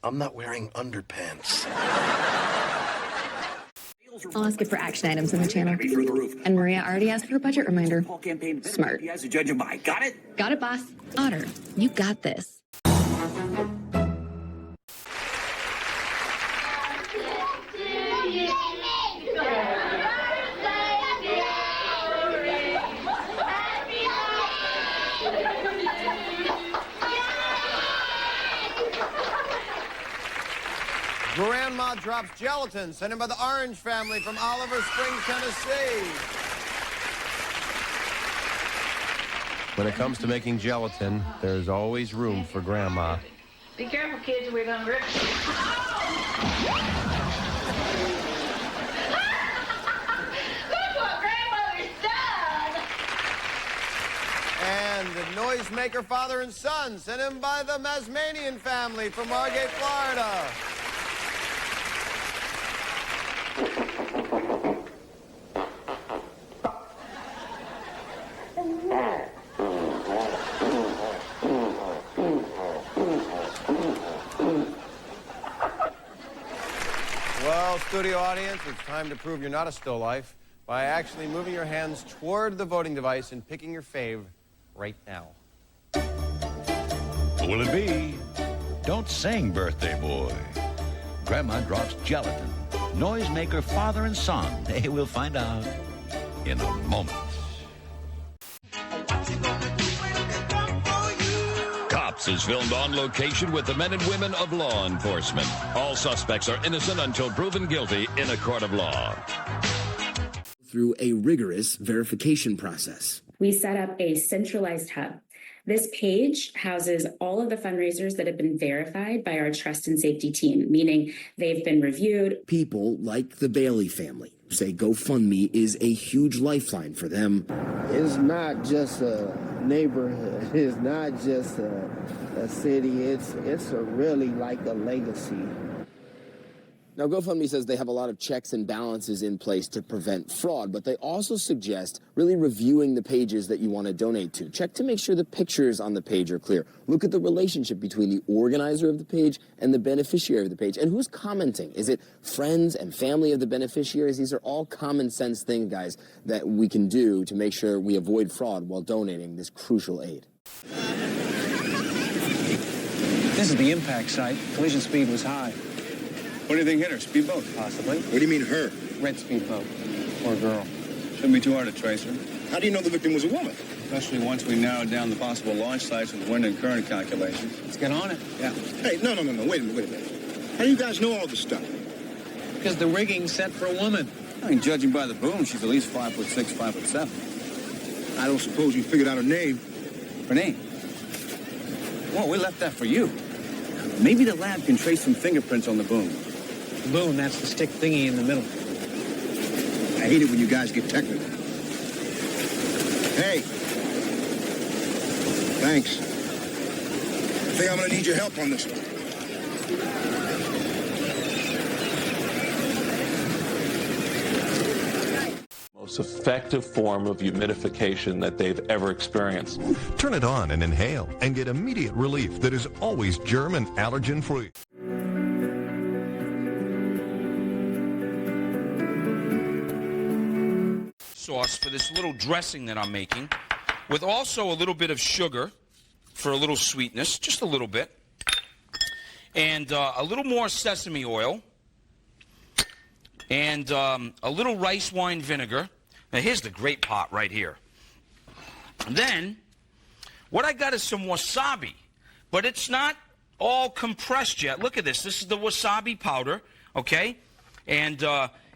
I'm not wearing underpants. I'll ask it for action items in the channel. And Maria already asked for a budget reminder. Smart. Got it? Got it, boss. Otter, you got this. Grandma drops gelatin sent in by the Orange family from Oliver Springs, Tennessee. When it comes to making gelatin, there's always room for Grandma. Be careful, kids, we're gonna rip. Look what Grandmother's done! And the noisemaker father and son sent in by the Masmanian family from Margate, Florida. Well, studio audience, it's time to prove you're not a still life by actually moving your hands toward the voting device and picking your fave right now. Who will it be? Don't sing, birthday boy. Grandma drops gelatin. Noisemaker father and son. Hey, we'll find out in a moment. Cops is filmed on location with the men and women of law enforcement. All suspects are innocent until proven guilty in a court of law. Through a rigorous verification process. We set up a centralized hub. This page houses all of the fundraisers that have been verified by our trust and safety team, meaning they've been reviewed. People like the Bailey family say GoFundMe is a huge lifeline for them. It's not just a neighborhood. It's not just a city. It's really like a legacy. Now, GoFundMe says they have a lot of checks and balances in place to prevent fraud, but they also suggest really reviewing the pages that you want to donate to. Check to make sure the pictures on the page are clear. Look at the relationship between the organizer of the page and the beneficiary of the page. And who's commenting? Is it friends and family of the beneficiaries? These are all common sense things, guys, that we can do to make sure we avoid fraud while donating this crucial aid. This is the impact site. Collision speed was high. What do you think hit her? Speedboat? Possibly. What do you mean her? Red speedboat. Or girl. Shouldn't be too hard to trace her. How do you know the victim was a woman? Especially once we narrowed down the possible launch sites with wind and current calculations. Let's get on it. Yeah. Hey, no. Wait a minute. How do you guys know all this stuff? Because the rigging's set for a woman. I mean, judging by the boom, she's at least 5'6", 5'7". I don't suppose you figured out her name. Her name? Well, we left that for you. Maybe the lab can trace some fingerprints on the boom. Boom, that's the stick thingy in the middle. I hate it when you guys get technical. Hey. Thanks. I think I'm going to need your help on this one. Most effective form of humidification that they've ever experienced. Turn it on and inhale and get immediate relief that is always germ and allergen free. Sauce for this little dressing that I'm making, with also a little bit of sugar for a little sweetness, just a little bit, and a little more sesame oil, and a little rice wine vinegar. Now here's the great part right here. And then what I got is some wasabi, but it's not all compressed yet. Look at this. This is the wasabi powder, okay? And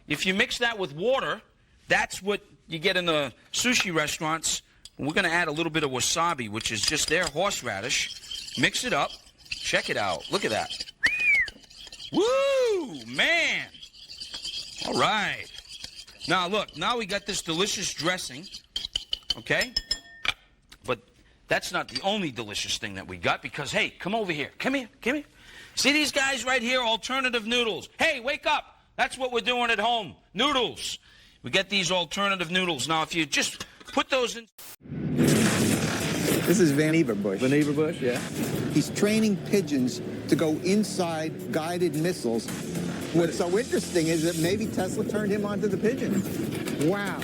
if you mix that with water, that's what you get in the sushi restaurants. We're going to add a little bit of wasabi, which is just their horseradish. Mix it up. Check it out. Look at that. Woo, man. All right. Now, look. Now we got this delicious dressing, okay? But that's not the only delicious thing that we got because, hey, come over here. Come here. See these guys right here? Alternative noodles. Hey, wake up. That's what we're doing at home. Noodles. We get these alternative noodles. Now, if you just put those in... This is Van Everbush. Van Everbush, yeah. He's training pigeons to go inside guided missiles. What's so interesting is that maybe Tesla turned him onto the pigeon. Wow.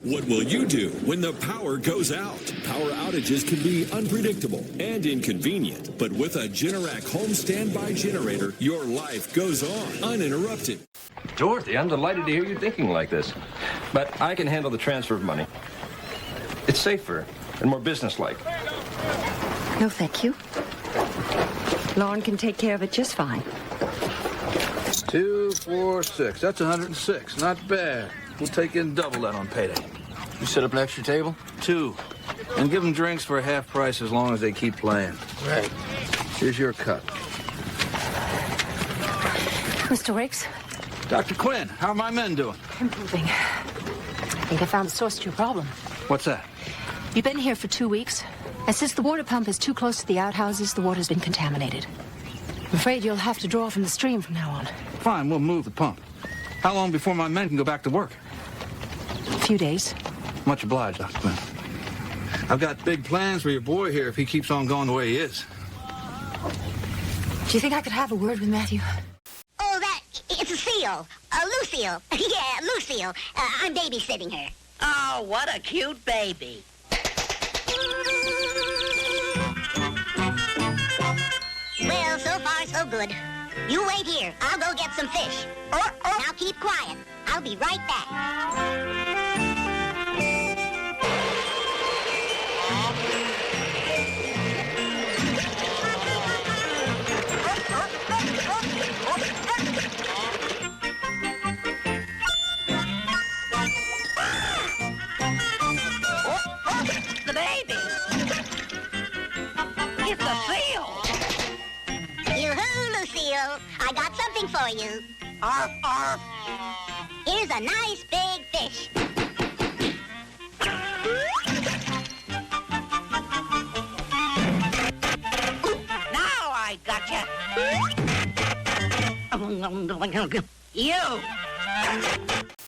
What will you do when the power goes out? Power outages can be unpredictable and inconvenient, but with a Generac home standby generator, your life goes on uninterrupted. Dorothy, I'm delighted to hear you thinking like this, but I can handle the transfer of money. It's safer and more businesslike. No, thank you. Lauren can take care of it just fine. 2, 4, 6. That's 106. Not bad. We'll take in double that on payday. You set up an extra table? 2. And give them drinks for half price as long as they keep playing. Right. Here's your cut. Mr. Riggs? Dr. Quinn, how are my men doing? Improving. I think I found the source to your problem. What's that? You've been here for 2 weeks, and since the water pump is too close to the outhouses, the water's been contaminated. I'm afraid you'll have to draw from the stream from now on. Fine, we'll move the pump. How long before my men can go back to work? A few days. Much obliged, Dr. Quinn. I've got big plans for your boy here if he keeps on going the way he is. Do you think I could have a word with Matthew? Oh, it's a seal. Lucille. Yeah, Lucille. I'm babysitting her. Oh, what a cute baby. Well, so far, so good. You wait here. I'll go get some fish. Now keep quiet. I'll be right back. The baby. It's a seal. Yoo-hoo, Lucille. I got something for you. Arf, arf. Here's a nice big fish. Now I gotcha. You.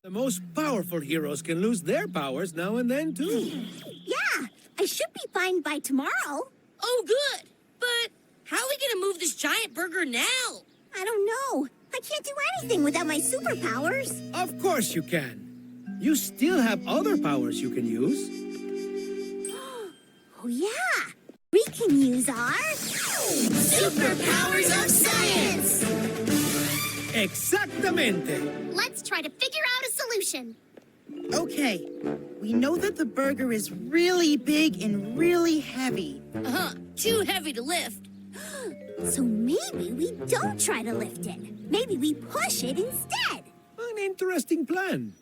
The most powerful heroes can lose their powers now and then, too. Yeah, I should be fine by tomorrow. Oh, good. But how are we gonna move this giant burger now? I don't know. I can't do anything without my superpowers. Of course you can. You still have other powers you can use. Oh, yeah. We can use our superpowers of science. Exactamente. Let's try to figure out a solution. Okay, we know that the burger is really big and really heavy. Too heavy to lift. So maybe we don't try to lift it. Maybe we push it instead. An interesting plan.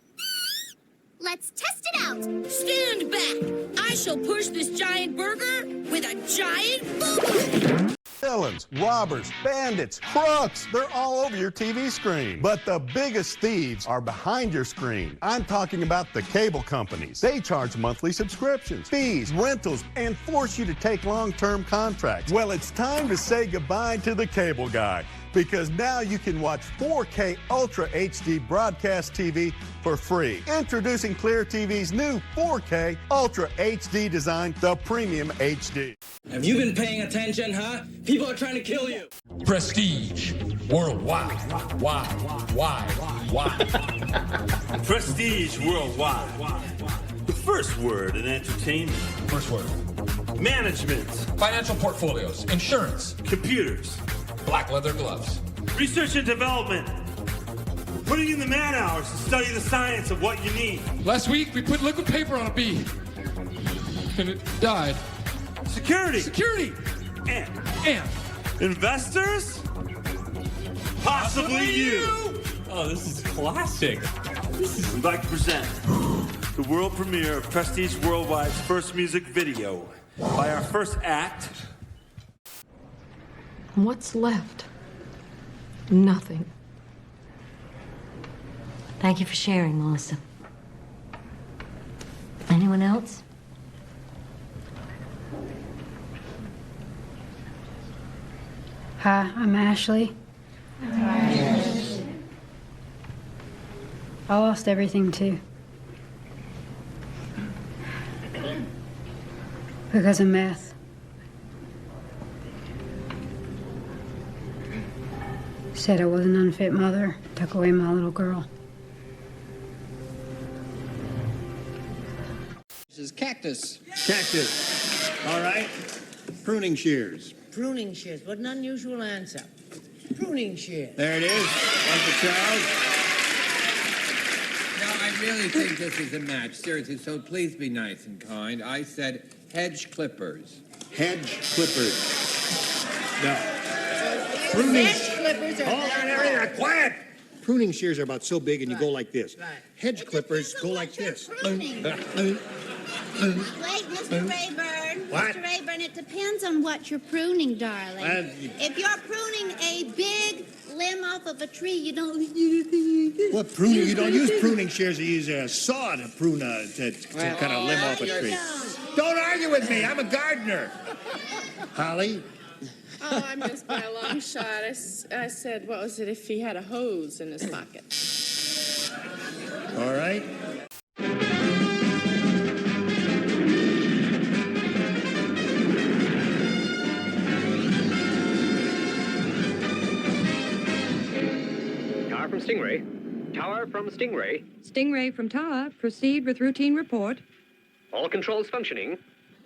Let's test it out. Stand back. I shall push this giant burger with a giant booger. Villains, robbers, bandits, crooks, they're all over your TV screen. But the biggest thieves are behind your screen. I'm talking about the cable companies. They charge monthly subscriptions, fees, rentals, and force you to take long-term contracts. Well, it's time to say goodbye to the cable guy, because now you can watch 4K Ultra HD broadcast TV for free. Introducing Clear TV's new 4K Ultra HD design, the Premium HD. Have you been paying attention, huh? People are trying to kill you. Prestige worldwide. Prestige worldwide. The first word in entertainment. First word. Management. Financial portfolios. Insurance. Computers. Black leather gloves. Research and development. Putting in the man hours to study the science of what you need. Last week, we put liquid paper on a bee. And it died. Security. And. Investors? Possibly you. Oh, this is classic. We'd like to present the world premiere of Prestige Worldwide's first music video by our first act. What's left? Nothing. Thank you for sharing, Melissa. Anyone else? Hi, I'm Ashley. I lost everything too. Because of meth. Said I was an unfit mother. Took away my little girl. This is cactus. Cactus. All right. Pruning shears. Pruning shears. What an unusual answer. Pruning shears. There it is. Like the child. Now, I really think this is a match. Seriously, so please be nice and kind. I said hedge clippers. Hedge clippers. No. Pruning. Hedge clippers are... Hold on, everything. Quiet. Pruning shears are about so big and you go like this. Right. Hedge clippers go like this. Wait, Mr. Rayburn. What? Mr. Rayburn, it depends on what you're pruning, darling. If you're pruning a big limb off of a tree, you don't... What pruning? You don't use pruning shears. You use a saw to prune to kind of limb off a tree. Don't argue with me. I'm a gardener. Holly? Oh, I missed by a long shot. I said, what was it, if he had a hose in his pocket? All right. Tower from Stingray. Tower from Stingray. Stingray from Tower. Proceed with routine report. All controls functioning.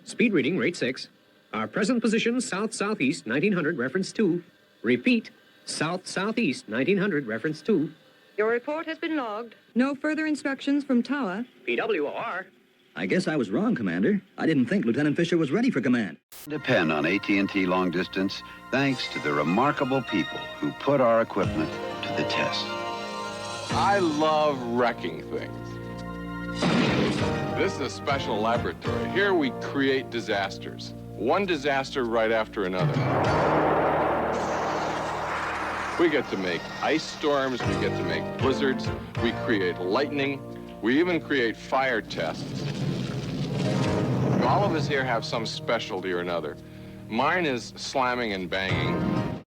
Speed reading, rate 6. Our present position, south-southeast, 1900, reference 2. Repeat, south-southeast, 1900, reference 2. Your report has been logged. No further instructions from Tower. PWOR. I guess I was wrong, Commander. I didn't think Lieutenant Fisher was ready for command. Depend on AT&T Long Distance thanks to the remarkable people who put our equipment to the test. I love wrecking things. This is a special laboratory. Here we create disasters. One disaster right after another. We get to make ice storms, we get to make blizzards, we create lightning, we even create fire tests. All of us here have some specialty or another. Mine is slamming and banging.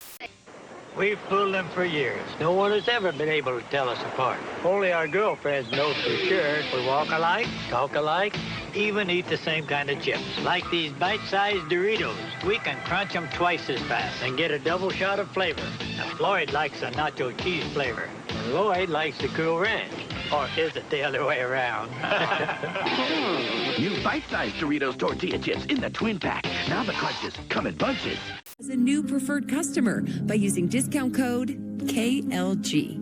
We've fooled them for years. No one has ever been able to tell us apart. Only our girlfriends know for sure. We walk alike, talk alike, even eat the same kind of chips. Like these bite-sized Doritos. We can crunch them twice as fast and get a double shot of flavor. Now, Floyd likes the nacho cheese flavor. And Lloyd likes the Cool Ranch. Or is it the other way around? New bite-sized Doritos tortilla chips in the twin pack. Now the crunches come in bunches. As a new preferred customer by using discount code KLG.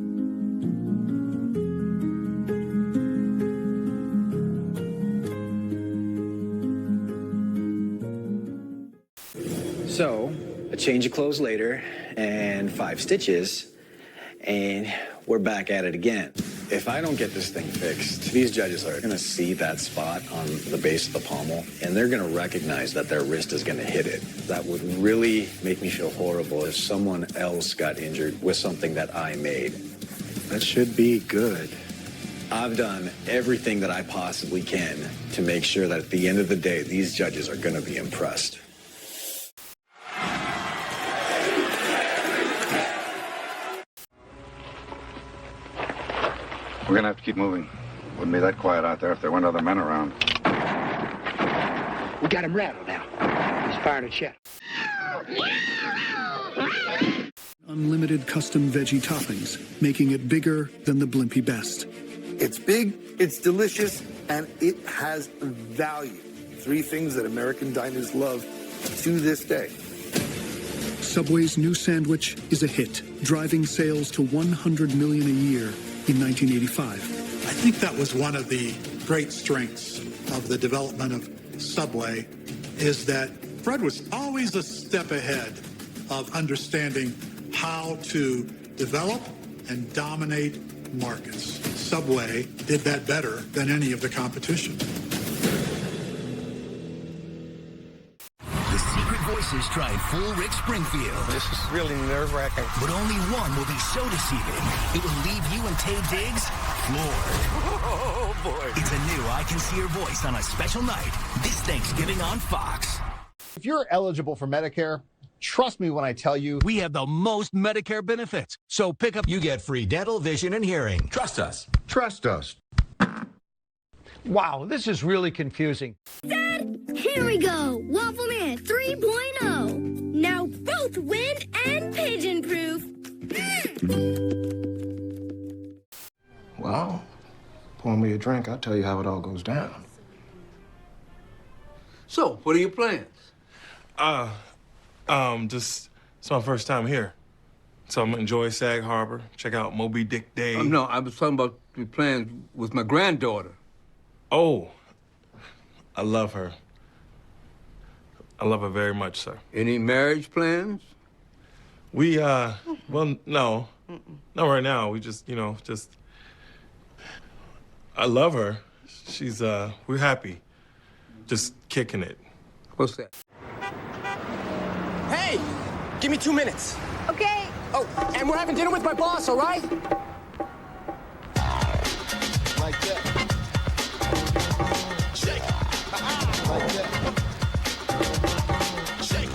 So, a change of clothes later, and 5 stitches, and we're back at it again. If I don't get this thing fixed, these judges are going to see that spot on the base of the pommel, and they're going to recognize that their wrist is going to hit it. That would really make me feel horrible if someone else got injured with something that I made. That should be good. I've done everything that I possibly can to make sure that at the end of the day, these judges are going to be impressed. We're gonna have to keep moving. Wouldn't be that quiet out there if there weren't other men around. We got him rattled now. He's firing a shot. Unlimited custom veggie toppings, making it bigger than the Blimpie Best. It's big, it's delicious, and it has value. 3 things that American diners love to this day. Subway's new sandwich is a hit, driving sales to $100 million a year in 1985. I think that was one of the great strengths of the development of Subway, is that Fred was always a step ahead of understanding how to develop and dominate markets. Subway did that better than any of the competition. The Secret Voices tried full Rick Springfield. This is really nerve-wracking. But only one will be so deceiving, it will leave you and Tay Diggs floored. Oh, boy. It's a new I Can See Your Voice on a special night this Thanksgiving on Fox. If you're eligible for Medicare, trust me when I tell you, we have the most Medicare benefits. So pick up. You get free dental, vision, and hearing. Trust us. Trust us. Wow, this is really confusing. Dad, here we go. Waffle Man 3.0. Now both wind and pigeon proof. Well, pour me a drink, I'll tell you how it all goes down. So, what are your plans? Just, it's my first time here. So I'm gonna enjoy Sag Harbor, check out Moby Dick Day. No, I was talking about your plans with my granddaughter. Oh, I love her. I love her very much, sir. Any marriage plans? We, well, no. Not right now. We just, you know, I love her. She's, we're happy. Just kicking it. What's that? Hey, give me 2 minutes. Okay. Oh, and we're having dinner with my boss, all right? Like that. Shake. Like that. Shake.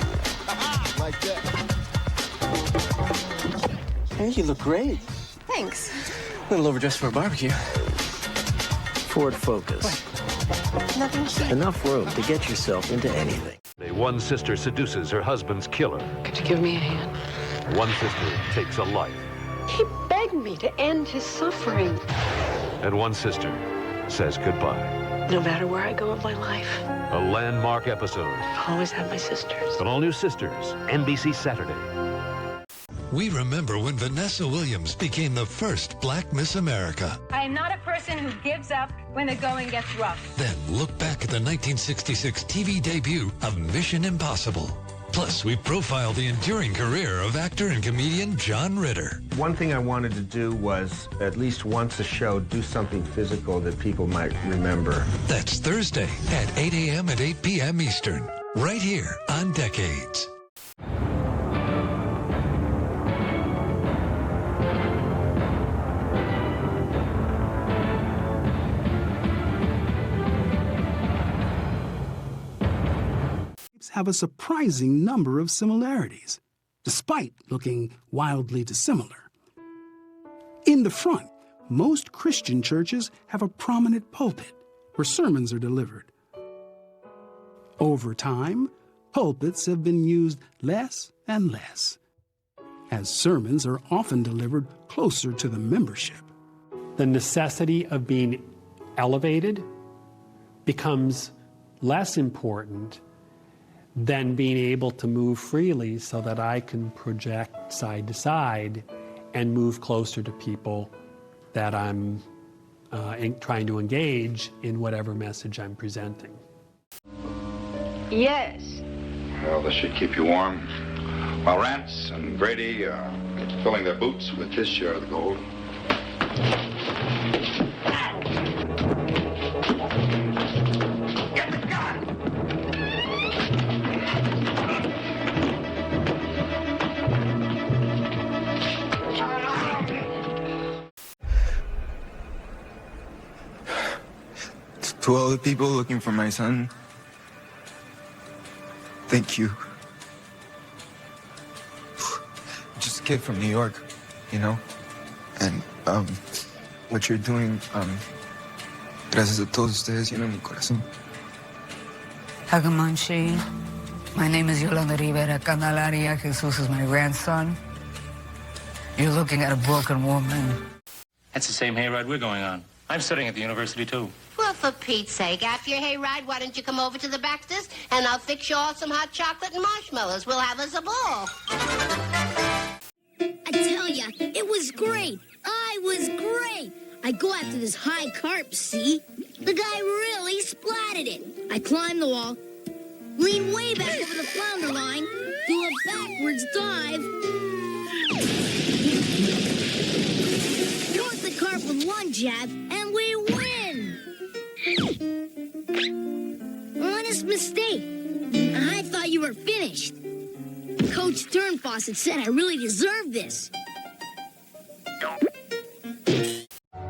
Like that. Hey, you look great. Thanks. A little overdressed for a barbecue. Ford Focus. Nothing cheap. Enough room to get yourself into anything. One sister seduces her husband's killer. Could you give me a hand? One sister takes a life. He begged me to end his suffering. And one sister says goodbye. No matter where I go in my life, A landmark episode. I'll always have my sisters. An all-new Sisters, NBC Saturday. We remember when Vanessa Williams became the first Black Miss America. I am not a person who gives up when the going gets rough. Then look back at the 1966 TV debut of Mission Impossible. Plus, we profile the enduring career of actor and comedian John Ritter. One thing I wanted to do was, at least once a show, do something physical that people might remember. That's Thursday at 8 a.m. and 8 p.m. Eastern, right here on Decades. Have a surprising number of similarities, despite looking wildly dissimilar. In the front, most Christian churches have a prominent pulpit where sermons are delivered. Over time, pulpits have been used less and less, as sermons are often delivered closer to the membership. The necessity of being elevated becomes less important than being able to move freely so that I can project side to side and move closer to people that I'm trying to engage in whatever message I'm presenting. Yes. Well, this should keep you warm. While Rance and Brady are filling their boots with his share of the gold. Get the gun! To all the people looking for my son, thank you. Just a kid from New York, you know? And, what you're doing, gracias a todos ustedes llenan mi corazón. Hagamanshi, my name is Yolanda Rivera Candelaria. Jesus is my grandson. You're looking at a broken woman. That's the same hayride we're going on. I'm studying at the university, too. Well, for Pete's sake, after your hayride, why don't you come over to the Baxters and I'll fix you all some hot chocolate and marshmallows. We'll have us a ball. I tell ya, it was great. I was great. I go after this high carp, see? The guy really splatted it. I climbed the wall, leaned way back over the flounder line, do a backwards dive. Caught the carp with one jab, and we win. Honest mistake. I thought you were finished. Coach Sternfawcett said I really deserve this.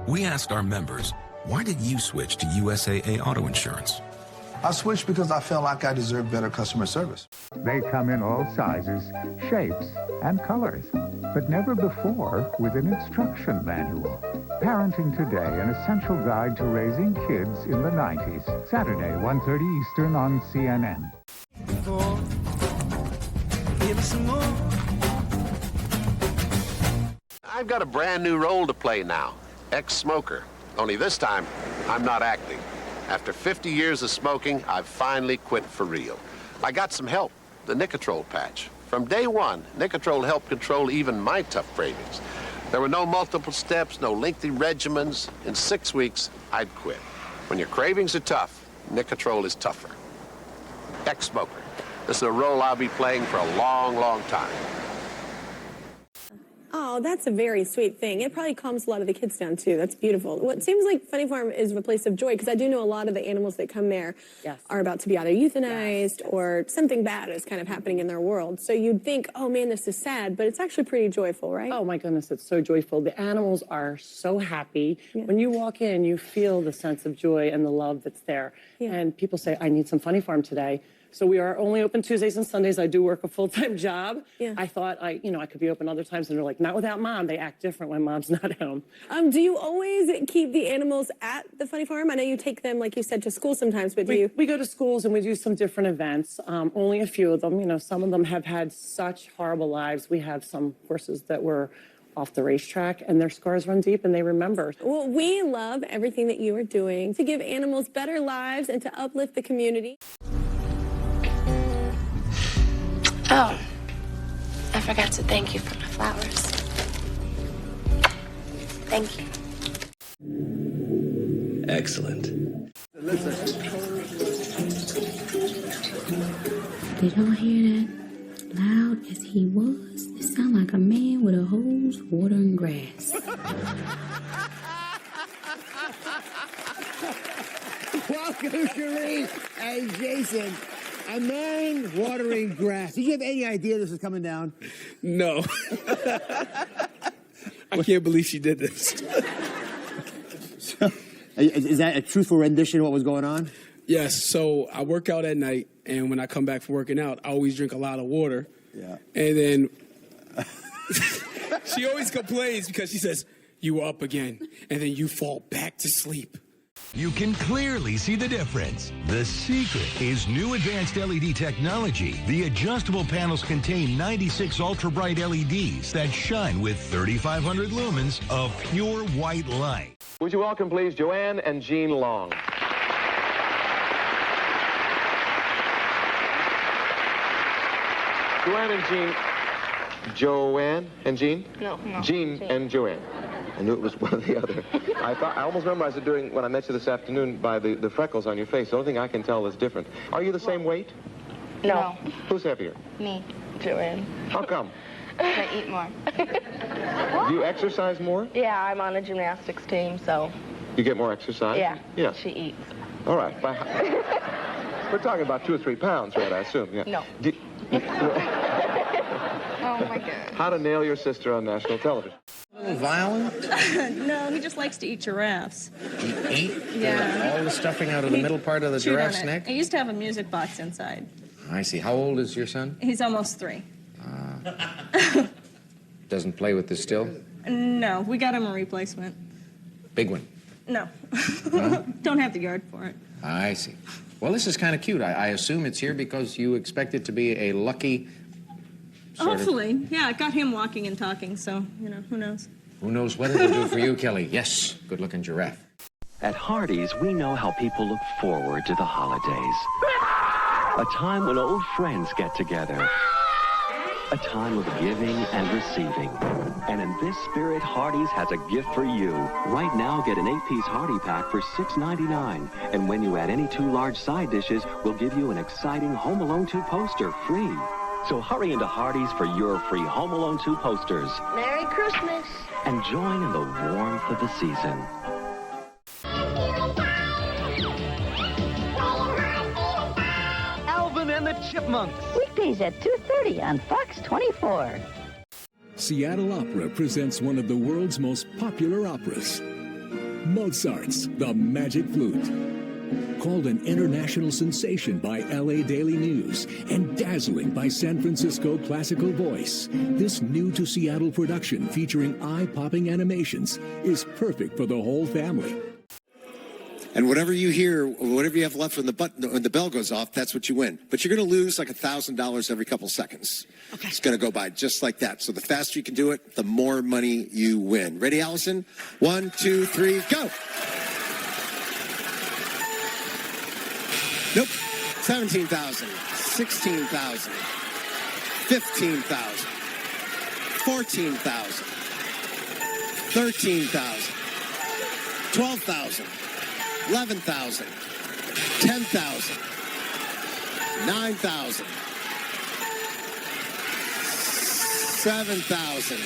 We asked our members, why did you switch to USAA Auto Insurance? I switched because I felt like I deserved better customer service. They come in all sizes, shapes, and colors, but never before with an instruction manual. Parenting Today, an essential guide to raising kids in the 90s. Saturday, 1:30 Eastern on CNN. Give me some more. I've got a brand new role to play now, ex-smoker. Only this time, I'm not acting. After 50 years of smoking, I've finally quit for real. I got some help, the Nicotrol patch. From day one, Nicotrol helped control even my tough cravings. There were no multiple steps, no lengthy regimens. In 6 weeks, I'd quit. When your cravings are tough, Nicotrol is tougher. Ex-smoker. This is a role I'll be playing for a long, long time. Oh, that's a very sweet thing. It probably calms a lot of the kids down, too. That's beautiful. What seems like Funny Farm is a place of joy, because I do know a lot of the animals that come there are about to be either euthanized or something bad is kind of happening in their world. So you'd think, oh, man, this is sad, but it's actually pretty joyful, right? Oh, my goodness, it's so joyful. The animals are so happy. When you walk in, you feel the sense of joy and the love that's there. And people say, I need some Funny Farm today. So we are only open Tuesdays and Sundays. I do work a full-time job. I thought I could be open other times, and they're like, not without Mom. They act different when Mom's not home. Do you always keep the animals at the Funny Farm? I know you take them, like you said, to school sometimes, but We go to schools and we do some different events. Only a few of them. You know, some of them have had such horrible lives. We have some horses that were off the racetrack, and their scars run deep, and they remember. Well, we love everything that you are doing to give animals better lives and to uplift the community. Oh, I forgot to thank you for my flowers. Thank you. Excellent. Did y'all hear that? Loud as he was, it sounded like a man with a hose watering grass. Welcome, Shereen and Jason. A man watering grass. Did you have any idea this was coming down? No. I can't believe she did this. So, is that a truthful rendition of what was going on? Yes, so I work out at night, and when I come back from working out, I always drink a lot of water. Yeah. And then she always complains because she says, you were up again, and then you fall back to sleep. You can clearly see the difference. The secret is new advanced LED technology. The adjustable panels contain 96 ultra-bright LEDs that shine with 3,500 lumens of pure white light. Would you welcome, please, Joanne and Jean Long. Joanne and Jean. Joanne and Jean? No. Jean and Joanne. I knew it was one or the other. I almost memorized it when I met you this afternoon by the freckles on your face. The only thing I can tell is different. Are you the same weight? No. Who's heavier? Me, Joanne. How come? I eat more. Do you exercise more? Yeah, I'm on a gymnastics team, so. You get more exercise? Yeah. Yes. She eats. All right. We're talking about 2 or 3 pounds, right, I assume? Yeah. No. Oh, my God. How to nail your sister on national television. A little violent? No, he just likes to eat giraffes. Eat? Yeah. All the stuffing out of the middle part of the Chewed on giraffe's it. neck? He used to have a music box inside. I see. How old is your son? He's almost 3. Doesn't play with this still? No, we got him a replacement. Big one. No. No? Don't have the yard for it. I see. Well, this is kind of cute. I assume it's here because you expect it to be a lucky Hopefully. Yeah, it got him walking and talking, so, who knows? Who knows what it'll do for you, Kelly? Yes, good-looking giraffe. At Hardee's, we know how people look forward to the holidays. A time when old friends get together. A time of giving and receiving. And in this spirit, Hardee's has a gift for you. Right now, get an 8-piece Hardee pack for $6.99. And when you add any 2 large side dishes, we'll give you an exciting Home Alone 2 poster free. So hurry into Hardee's for your free Home Alone 2 posters. Merry Christmas. And join in the warmth of the season. Alvin and the Chipmunks. Weekdays at 2:30 on Fox 24. Seattle Opera presents one of the world's most popular operas, Mozart's The Magic Flute. Called an international sensation by LA Daily News and dazzling by San Francisco Classical Voice, this new-to-Seattle production featuring eye-popping animations is perfect for the whole family. And whatever you hear, whatever you have left when the bell goes off, that's what you win. But you're going to lose like $1,000 every couple seconds. Okay. It's going to go by just like that. So the faster you can do it, the more money you win. Ready, Allison? 1, 2, 3, go. Nope. 17,000, 16,000, 15,000, 14,000, 13,000, 12,000, 11,000, 10,000, 9,000, 7,000,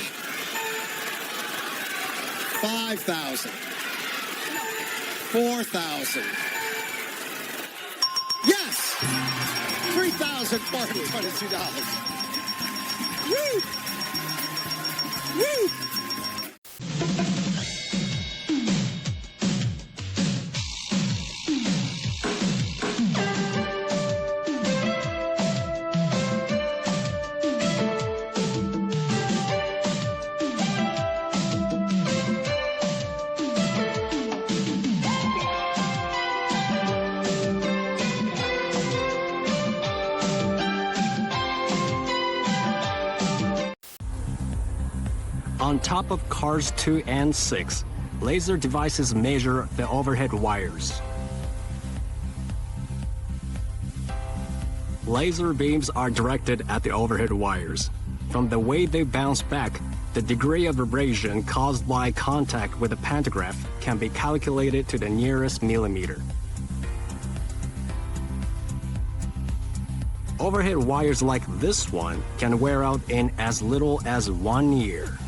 5,000, 4,000. Yes! $3,422. Woo! Woo! On top of cars 2 and 6, laser devices measure the overhead wires. Laser beams are directed at the overhead wires. From the way they bounce back, the degree of vibration caused by contact with the pantograph can be calculated to the nearest millimeter. Overhead wires like this one can wear out in as little as 1 year.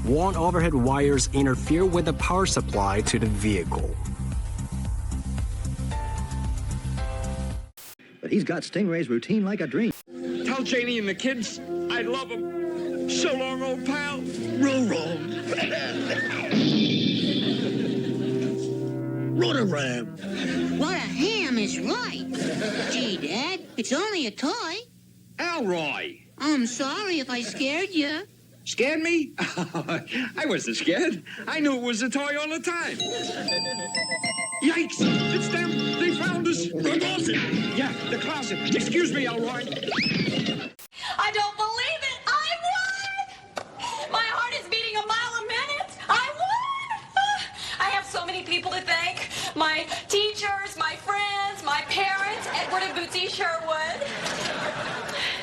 Worn overhead wires interfere with the power supply to the vehicle. But he's got Stingray's routine like a dream. Tell Janie and the kids I love them. So long, old pal. Roll. Rotoram. What a ham is right. Gee, Dad, it's only a toy. Alroy. I'm sorry if I scared you. Scared me? I wasn't scared. I knew it was a toy all the time. Yikes! It's them! They found us! The closet! Yeah, the closet. Excuse me, Elroy. I don't believe it! I won! My heart is beating a mile a minute! I won! I have so many people to thank. My teachers, my friends, my parents, Edward and Bootsy Sherwood.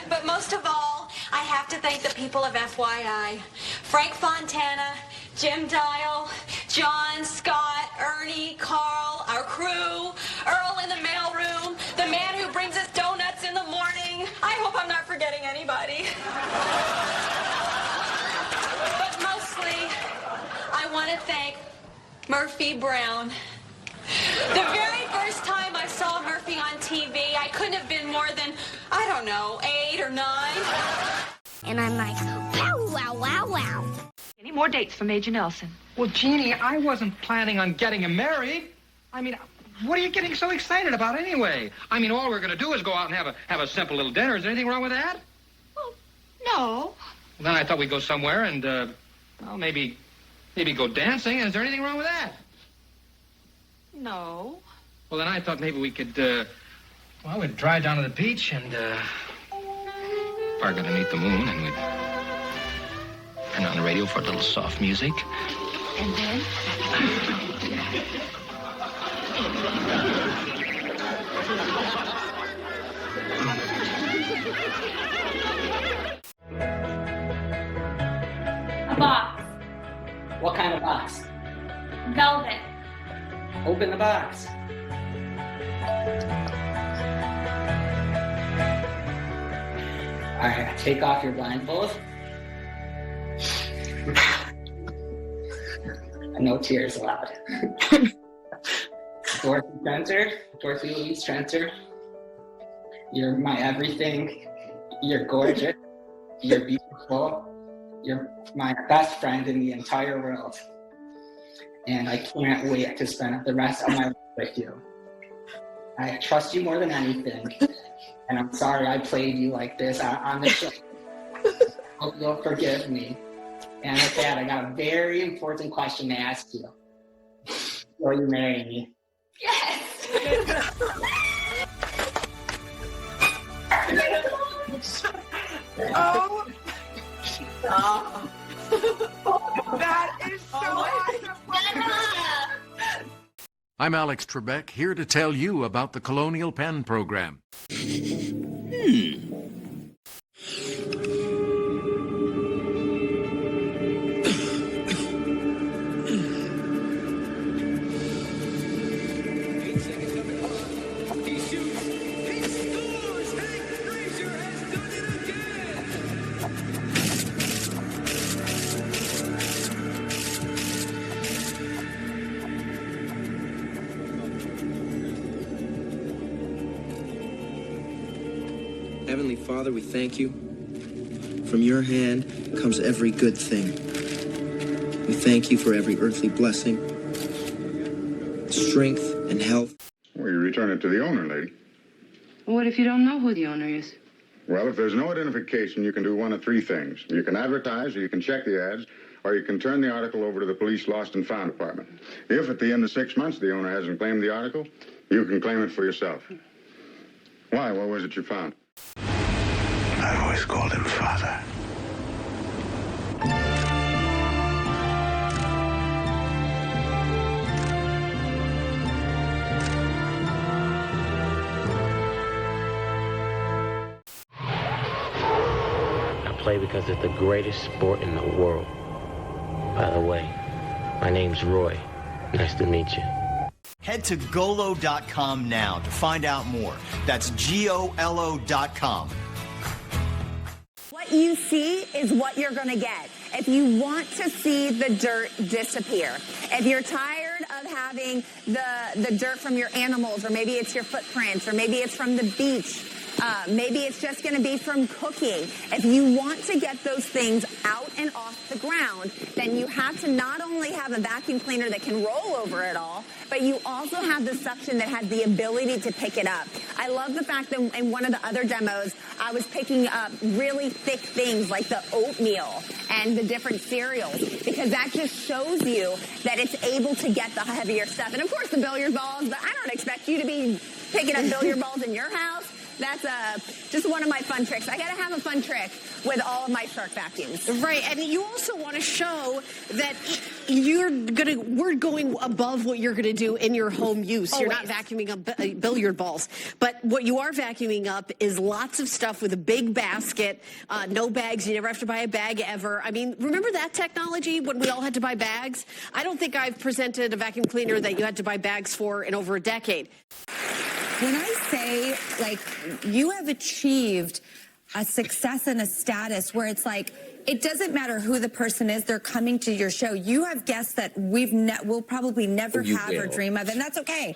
But most of all, I have to thank the people of FYI. Frank Fontana, Jim Dial, John, Scott, Ernie, Carl, our crew, Earl in the mailroom, the man who brings us donuts in the morning. I hope I'm not forgetting anybody. But mostly, I want to thank Murphy Brown. The very first time I saw Murphy on TV, I couldn't have been more than, I don't know, 8 or 9. And I'm like, wow, wow, wow, wow. Any more dates for Major Nelson? Well, Jeannie, I wasn't planning on getting him married. I mean, what are you getting so excited about anyway? I mean, all we're going to do is go out and have a simple little dinner. Is there anything wrong with that? Well, no. Well, then I thought we'd go somewhere and, well, maybe go dancing. Is there anything wrong with that? No. Well, then I thought maybe we could, well, we'd drive down to the beach and, park underneath the moon, and we'd turn on the radio for a little soft music. And then? A box. What kind of box? Velvet. Open the box. All right, take off your blindfold. No tears allowed. Dorothy Louise Trenter, you're my everything. You're gorgeous. You're beautiful. You're my best friend in the entire world. And I can't wait to spend the rest of my life with you. I trust you more than anything. And I'm sorry I played you like this on the show. Hope you'll forgive me. And with that, I got a very important question to ask you. Will you marry me? Yes. Oh. That is so awesome. I'm Alex Trebek, here to tell you about the Colonial Pen Program. Heavenly Father, we thank you. From your hand comes every good thing. We thank you for every earthly blessing, strength, and health. Well, you return it to the owner, lady. What if you don't know who the owner is? Well, if there's no identification, you can do one of three things. You can advertise, or you can check the ads, or you can turn the article over to the police lost and found department. If at the end of 6 months the owner hasn't claimed the article, you can claim it for yourself. Why? What was it you found? I've always called him Father. I play because it's the greatest sport in the world. By the way, my name's Roy. Nice to meet you. Head to golo.com now to find out more. That's GOLO.com. What you see is what you're going to get. If you want to see the dirt disappear, if you're tired of having the dirt from your animals, or maybe it's your footprints, or maybe it's from the beach, maybe it's just going to be from cooking. If you want to get those things out and off the ground, then you have to not only have a vacuum cleaner that can roll over it all, but you also have the suction that has the ability to pick it up. I love the fact that in one of the other demos, I was picking up really thick things like the oatmeal and the different cereals, because that just shows you that it's able to get the heavier stuff. And of course the billiard balls, but I don't expect you to be picking up billiard balls in your house. That's just one of my fun tricks. I got to have a fun trick with all of my shark vacuums. Right, and you also want to show that we're going above what you're going to do in your home use. Always. You're not vacuuming up billiard balls. But what you are vacuuming up is lots of stuff with a big basket, no bags. You never have to buy a bag ever. I mean, remember that technology when we all had to buy bags? I don't think I've presented a vacuum cleaner that you had to buy bags for in over a decade. When I say, like, you have achieved a success and a status where it's like, it doesn't matter who the person is, they're coming to your show. You have guests that we'll probably never have or dream of, and that's okay.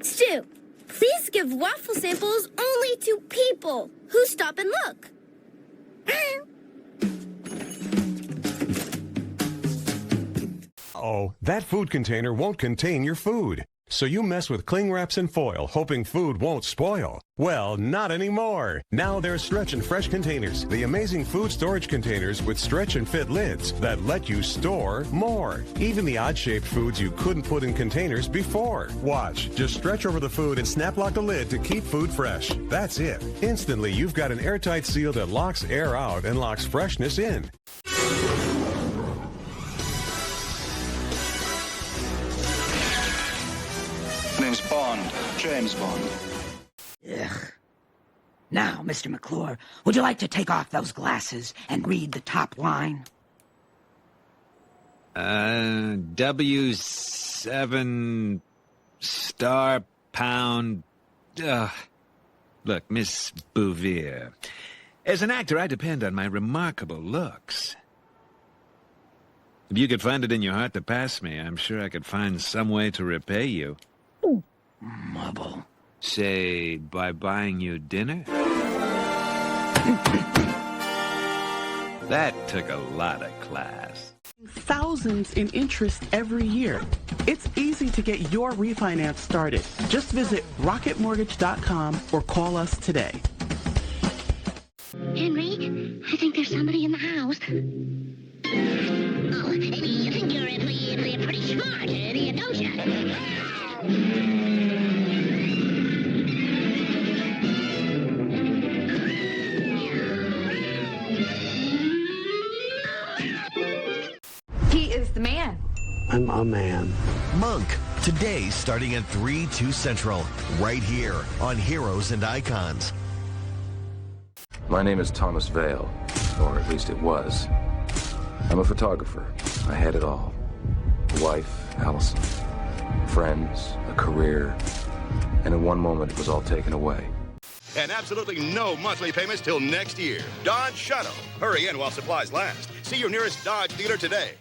Stu, please give waffle samples only to people who stop and look. Oh, that food container won't contain your food. So you mess with cling wraps and foil, hoping food won't spoil. Well, not anymore. Now there's Stretch and Fresh containers, the amazing food storage containers with stretch and fit lids that let you store more. Even the odd-shaped foods you couldn't put in containers before. Watch, just stretch over the food and snap lock the lid to keep food fresh. That's it. Instantly, you've got an airtight seal that locks air out and locks freshness in. My name's Bond, James Bond. Ugh. Now, Mr. McClure, would you like to take off those glasses and read the top line? W7 star pound. Look, Miss Bouvier. As an actor, I depend on my remarkable looks. If you could find it in your heart to pass me, I'm sure I could find some way to repay you. Mubble. Say, by buying you dinner? That took a lot of class. Thousands in interest every year. It's easy to get your refinance started. Just visit rocketmortgage.com or call us today. Henry, I think there's somebody in the house. Oh, Amy, you think you're pretty smart, don't you? He is the man. I'm a man. Monk, today starting at 3/2 Central, right here on Heroes and Icons. My name is Thomas Vale, or at least it was. I'm a photographer. I had it all. A wife, Allison. Friends, a career. And in one moment, it was all taken away. And absolutely no monthly payments till next year. Dodge Shadow. Hurry in while supplies last. See your nearest Dodge dealer today.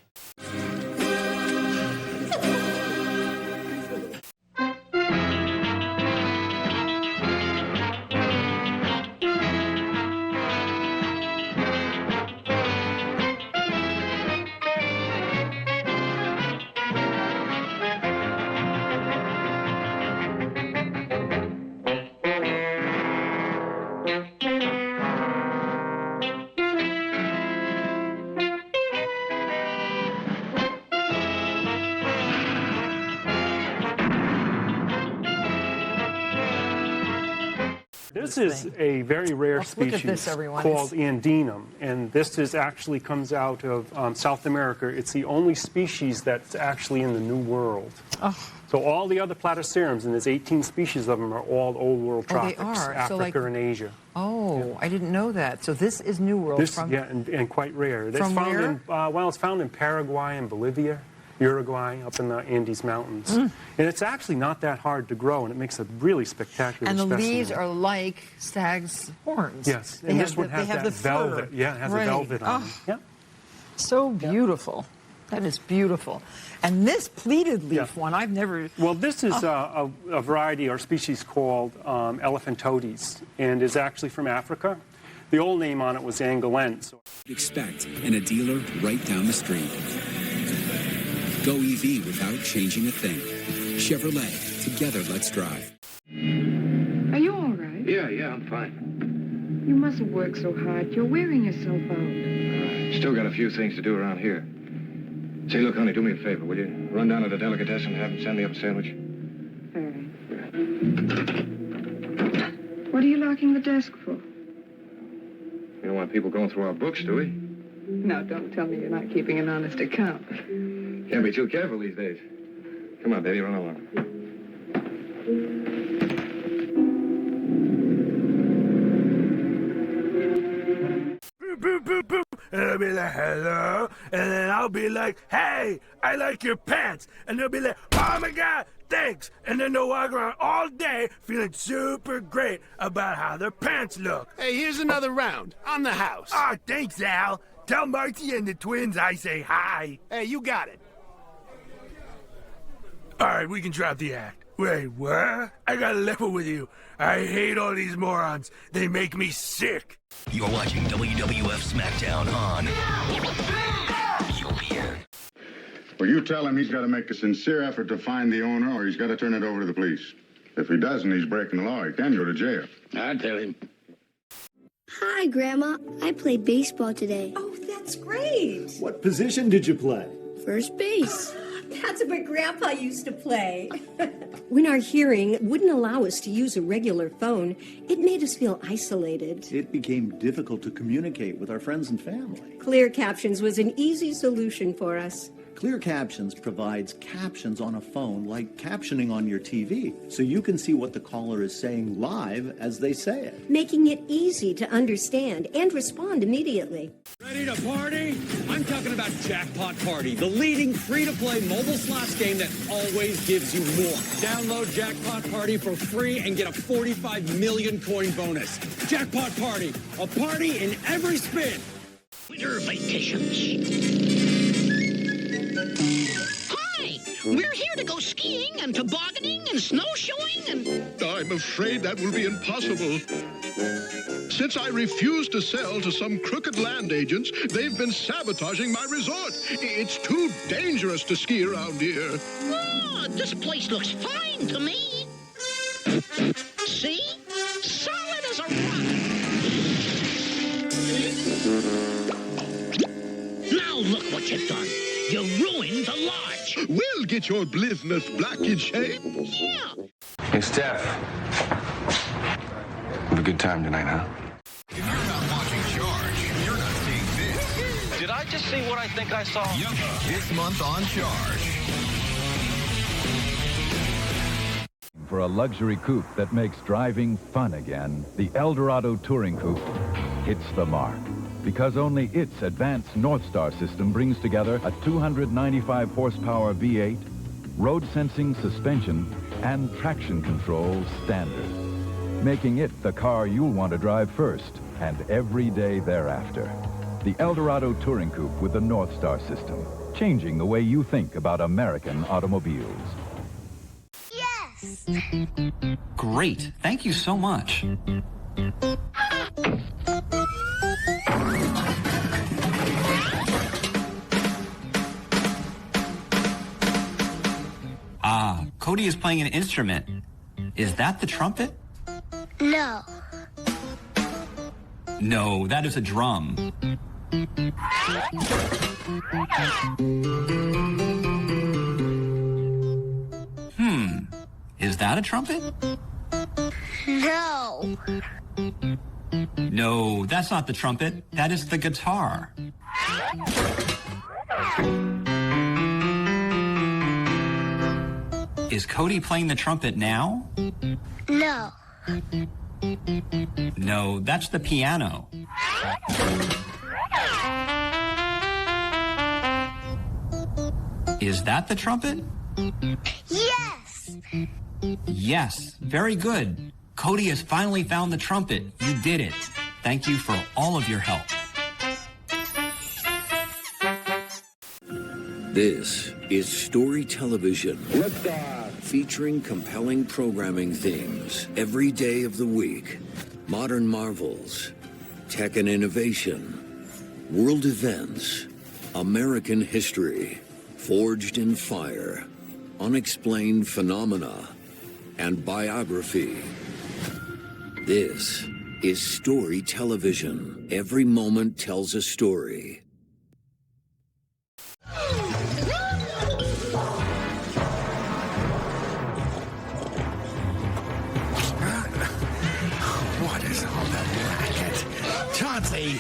This is a very rare species called andinum, and this is actually comes out of South America. It's the only species that's actually in the New World. Oh. So all the other platycerums, and there's 18 species of them, are all Old World tropics, they are. Africa and Asia. Oh, yeah. I didn't know that. So this is New World. This, yeah, and quite rare. From found where? In, well, it's found in Paraguay and Bolivia. Uruguay, up in the Andes Mountains. And it's actually not that hard to grow, and it makes a really spectacular specimen. And the specimen. leaves are like stag's horns. Yes, and this one has that velvet. Yeah, it has a velvet on it. Yeah. So beautiful. That is beautiful. And this pleated leaf one, I've never... Well, this is a variety or species called elephantodes, and is actually from Africa. The old name on it was Angolense. Expect, and a dealer right down the street. Go EV without changing a thing. Chevrolet, together let's drive. Are you all right? Yeah, I'm fine. You mustn't work so hard. You're wearing yourself out. Still got a few things to do around here. Say, look, honey, do me a favor, will you? Run down to the delicatessen and have them send me up a sandwich. All right. What are you locking the desk for? You don't want people going through our books, do we? No, don't tell me you're not keeping an honest account. Can't be too careful these days. Come on, baby, run along. Boop, boop, boop, boop. And I'll be like, hello. And then I'll be like, hey, I like your pants. And they'll be like, oh my God, thanks. And then they'll walk around all day feeling super great about how their pants look. Hey, here's another round on the house. Oh, thanks, Al. Tell Marty and the twins I say hi. Hey, you got it. All right, we can drop the act. Wait, what? I got a level with you. I hate all these morons. They make me sick. You're watching WWF SmackDown on ESPN. Well, you tell him he's got to make a sincere effort to find the owner, or he's got to turn it over to the police. If he doesn't, he's breaking the law. He can go to jail. I'll tell him. Hi, Grandma. I played baseball today. Oh, that's great. What position did you play? First base. That's what Grandpa used to play. When our hearing wouldn't allow us to use a regular phone, it made us feel isolated. It became difficult to communicate with our friends and family. Clear Captions was an easy solution for us. Clear Captions provides captions on a phone like captioning on your TV, so you can see what the caller is saying live as they say it. Making it easy to understand and respond immediately. Ready to party? I'm talking about Jackpot Party, the leading free-to-play mobile slots game that always gives you more. Download Jackpot Party for free and get a 45 million coin bonus. Jackpot Party, a party in every spin. Winter vacations. Hi! We're here to go skiing and tobogganing and snowshoeing and... I'm afraid that will be impossible. Since I refuse to sell to some crooked land agents, they've been sabotaging my resort. It's too dangerous to ski around here. Oh, this place looks fine to me. See? Solid as a rock. Now look what you've done. You ruined the lodge. We'll get your blithness black in shape. Yeah. Hey, Steph. Have a good time tonight, huh? If you're not watching Charge, you're not seeing this. Did I just see what I think I saw? Yep. This month on Charge. For a luxury coupe that makes driving fun again, the Eldorado Touring Coupe hits the mark. Because only its advanced Northstar system brings together a 295 horsepower V8, road-sensing suspension, and traction control standard, making it the car you'll want to drive first and every day thereafter. The Eldorado Touring Coupe with the Northstar system, changing the way you think about American automobiles. Yes! Great. Thank you so much. Ah, Cody is playing an instrument. Is that the trumpet? No. No, that is a drum. Is that a trumpet? No. No, that's not the trumpet. That is the guitar. Is Cody playing the trumpet now? No. No, that's the piano. Is that the trumpet? Yes! Yes, very good. Cody has finally found the trumpet. You did it. Thank you for all of your help. This is Story Television. Featuring compelling programming themes every day of the week. Modern marvels, tech and innovation, world events, American history, forged in fire, unexplained phenomena, and biography. This is Story Television. Every moment tells a story. What is all that racket? Chauncey!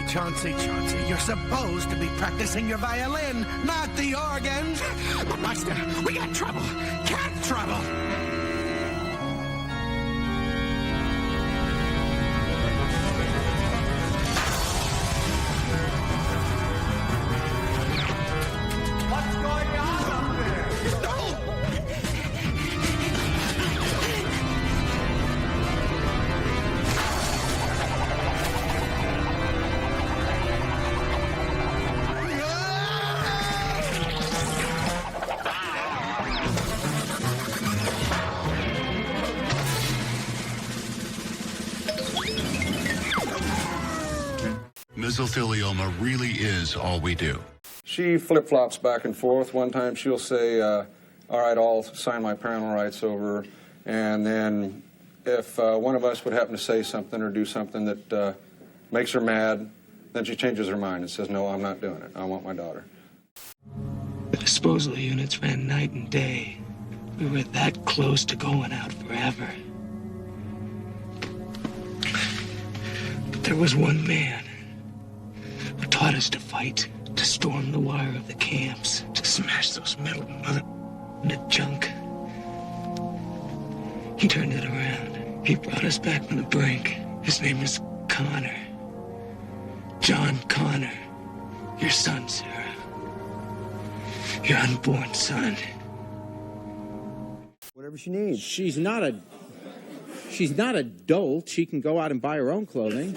Chauncey, you're supposed to be practicing your violin, not the organ. Buster, we got trouble. Cat trouble. What's going on up there? Mesothelioma really is all we do. She flip-flops back and forth. One time she'll say, all right, I'll sign my parental rights over. And then if one of us would happen to say something or do something that makes her mad, then she changes her mind and says, no, I'm not doing it. I want my daughter. The disposal units ran night and day. We were that close to going out forever. But there was one man who taught us to fight, to storm the wire of the camps, to smash those metal mother into junk. He turned it around. He brought us back from the brink. His name is Connor. John Connor. Your son, Sarah. Your unborn son. Whatever whatever she needs. She's not a dolt. She can go out and buy her own clothing.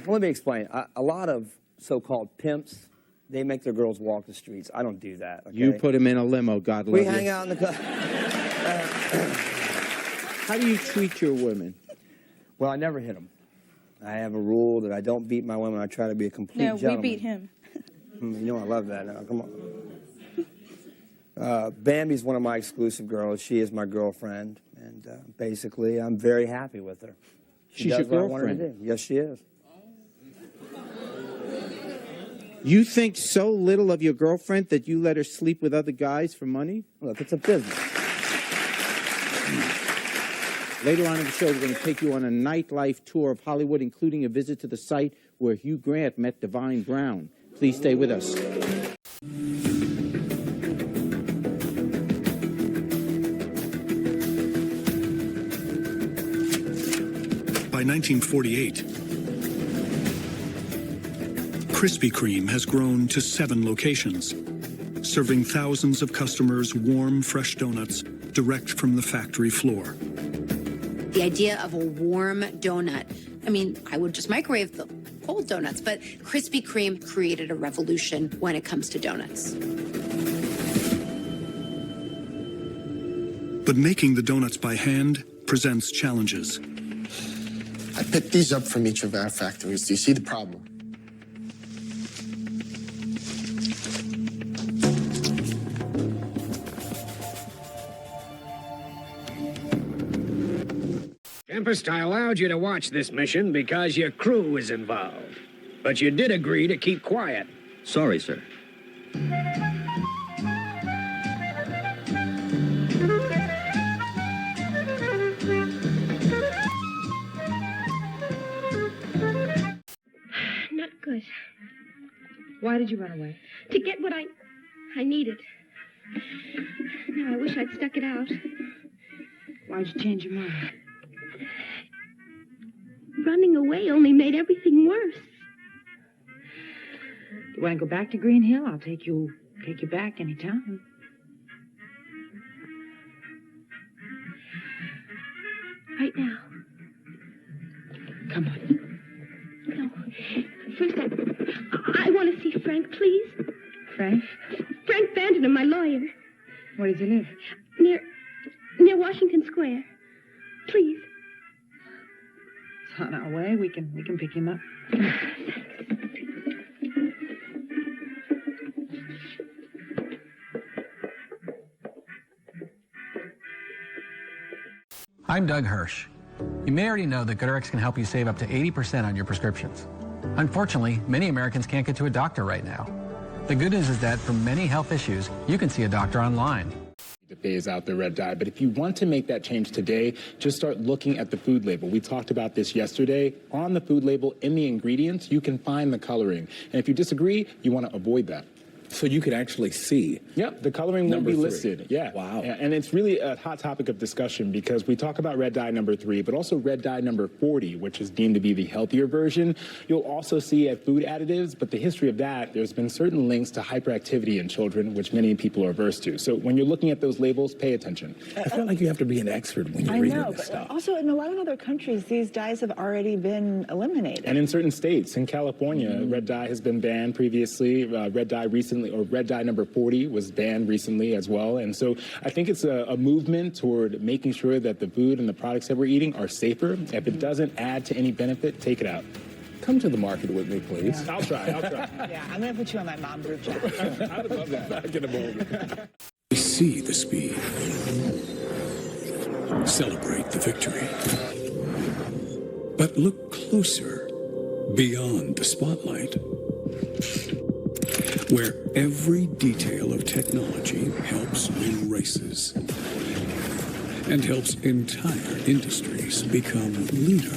Let me explain. A lot of so-called pimps, they make their girls walk the streets. I don't do that. Okay? You put them in a limo, God love We you. hang out in the... How do you treat your women? Well, I never hit them. I have a rule that I don't beat my women. I try to be a complete gentleman. No, we beat him. You know I love that now. Come on. Bambi's one of my exclusive girls. She is my girlfriend. And basically, I'm very happy with her. She She's does your what I want her to girlfriend? do. Yes, she is. You think so little of your girlfriend that you let her sleep with other guys for money? Look, it's a business. Later on in the show, we're going to take you on a nightlife tour of Hollywood, including a visit to the site where Hugh Grant met Divine Brown. Please stay with us. By 1948, Krispy Kreme has grown to 7 locations, serving thousands of customers warm, fresh donuts direct from the factory floor. The idea of a warm donut, I mean, I would just microwave the cold donuts, but Krispy Kreme created a revolution when it comes to donuts. But making the donuts by hand presents challenges. I picked these up from each of our factories. Do you see the problem? Tempest, I allowed you to watch this mission because your crew is involved. But you did agree to keep quiet. Sorry, sir. Not good. Why did you run away? To get what I needed. Now I wish I'd stuck it out. Why'd you change your mind? Running away only made everything worse. You want to go back to Green Hill? I'll take you back anytime. Right now. Come on. No. First, I want to see Frank, please. Frank? Frank Vandenham, my lawyer. Where does he live? Near Washington Square. Please. It's on our way. We can pick him up. I'm Doug Hirsch. You may already know that GoodRx can help you save up to 80% on your prescriptions. Unfortunately, many Americans can't get to a doctor right now. The good news is that for many health issues, you can see a doctor online. To phase out the red dye, but if you want to make that change today, just start looking at the food label. We talked about this yesterday. On the food label, in the ingredients, you can find the coloring. And if you disagree, you want to avoid that. So you could actually see. Yep, the coloring will be listed. Yeah. Wow. Yeah, and it's really a hot topic of discussion because we talk about red dye number 3, but also red dye number 40, which is deemed to be the healthier version. You'll also see food additives, but the history of that, there's been certain links to hyperactivity in children, which many people are averse to. So when you're looking at those labels, pay attention. I feel like you have to be an expert when you're reading this stuff. Also, in a lot of other countries, these dyes have already been eliminated. And in certain states, in California, red dye has been banned previously. Red dye recently, or red dye number 40 was banned recently as well. And so I think it's a movement toward making sure that the food and the products that we're eating are safer. If it doesn't add to any benefit, take it out. Come to the market with me, please. Yeah. I'll try. Yeah, I'm going to put you on my mom group chat. I would love that. Back in a moment. We see the speed. Celebrate the victory. But look closer, beyond the spotlight, where every detail of technology helps win races and helps entire industries become leaner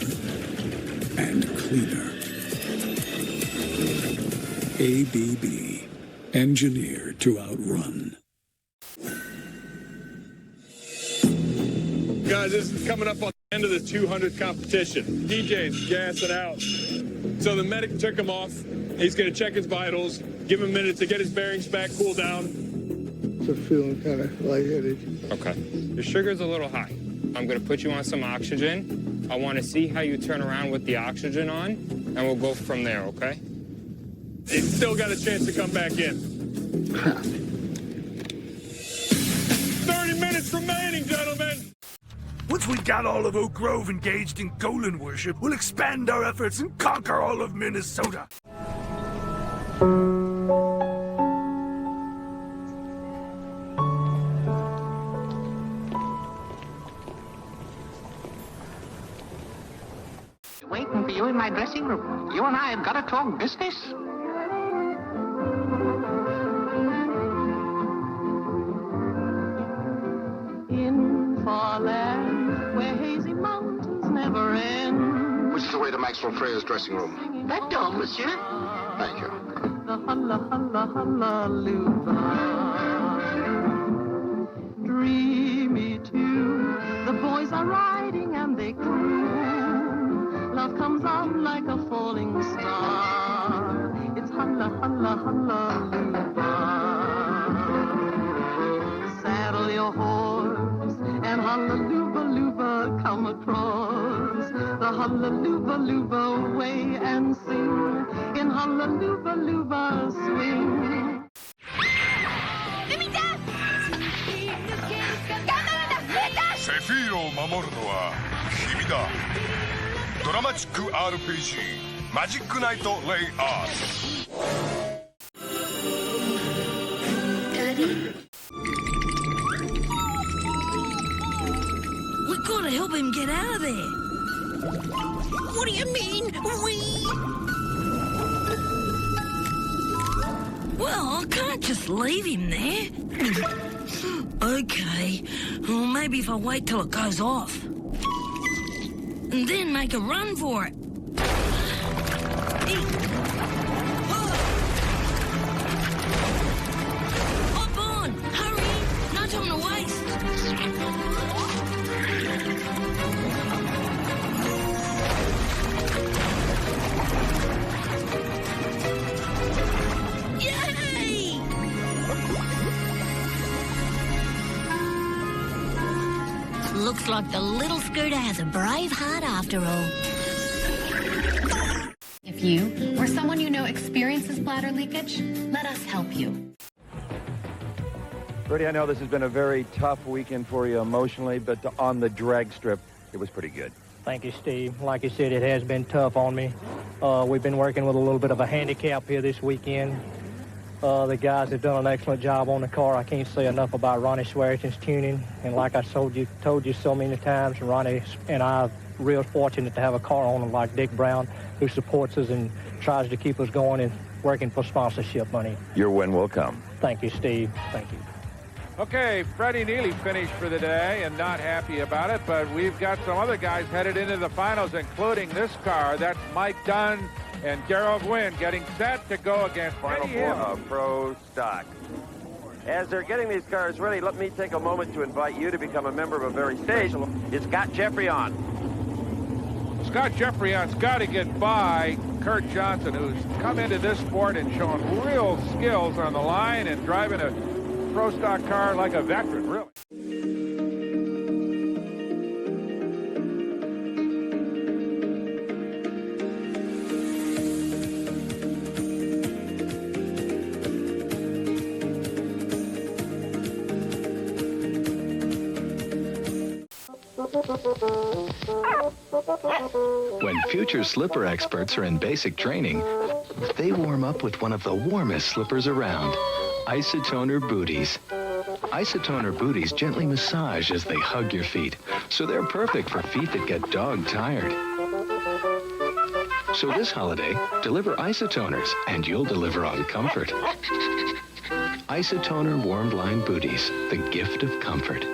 and cleaner. ABB, engineered to outrun. Guys, this is coming up on the end of the 200 competition. DJ's gassing out. So the medic took him off. He's going to check his vitals, give him a minute to get his bearings back, cool down. I'm feeling kind of lightheaded. Okay. Your sugar's a little high. I'm going to put you on some oxygen. I want to see how you turn around with the oxygen on, and we'll go from there, okay? He's still got a chance to come back in. 30 minutes remaining, gentlemen. Once we got all of Oak Grove engaged in Golan worship, we'll expand our efforts and conquer all of Minnesota. Waiting for you in my dressing room. You and I have got to talk business. In far land where hazy mountains never end. Which is the way to Maxwell Freyer's dressing room? That door, monsieur. Thank you. The hulla-luva. Dreamy too. The boys are riding and they croon. Love comes on like a falling star. It's hulla-luva. Saddle your horse and hulla-luva come across the hulla-luva way and sing in hulla-luva swing. Sephiro を守るのは君だ。ドラマチック RPG マジックナイトレイアース。Daddy? We gotta help him get out of there. What do you mean, we? Well, I can't just leave him there. Okay. Well, maybe if I wait till it goes off. And then make a run for it. Hop on! Hurry! No time to waste. Yay! Looks like the little scooter has a brave heart after all. If you or someone you know experiences bladder leakage, let us help you. Bertie, I know this has been a very tough weekend for you emotionally, but on the drag strip, it was pretty good. Thank you, Steve. Like you said, it has been tough on me. We've been working with a little bit of a handicap here this weekend. The guys have done an excellent job on the car. I can't say enough about Ronnie Swearington's tuning. And like I told you so many times, Ronnie and I are real fortunate to have a car owner like Dick Brown who supports us and tries to keep us going and working for sponsorship money. Your win will come. Thank you, Steve. Thank you. Okay, Freddie Neely finished for the day and not happy about it, but we've got some other guys headed into the finals, including this car. That's Mike Dunn and Darrell Gwynn getting set to go against Final Freddie four Hill. of Pro Stock. As they're getting these cars ready, let me take a moment to invite you to become a member of a very special. Is Scott Jeffrey on? Scott Jeffrey on's got to get by Kurt Johnson, who's come into this sport and shown real skills on the line and driving a Pro Stock car like a veteran, really. When future slipper experts are in basic training, they warm up with one of the warmest slippers around, Isotoner Booties. Isotoner Booties gently massage as they hug your feet, so they're perfect for feet that get dog-tired. So this holiday, deliver Isotoners, and you'll deliver on comfort. Isotoner Warmed Line Booties, the gift of comfort.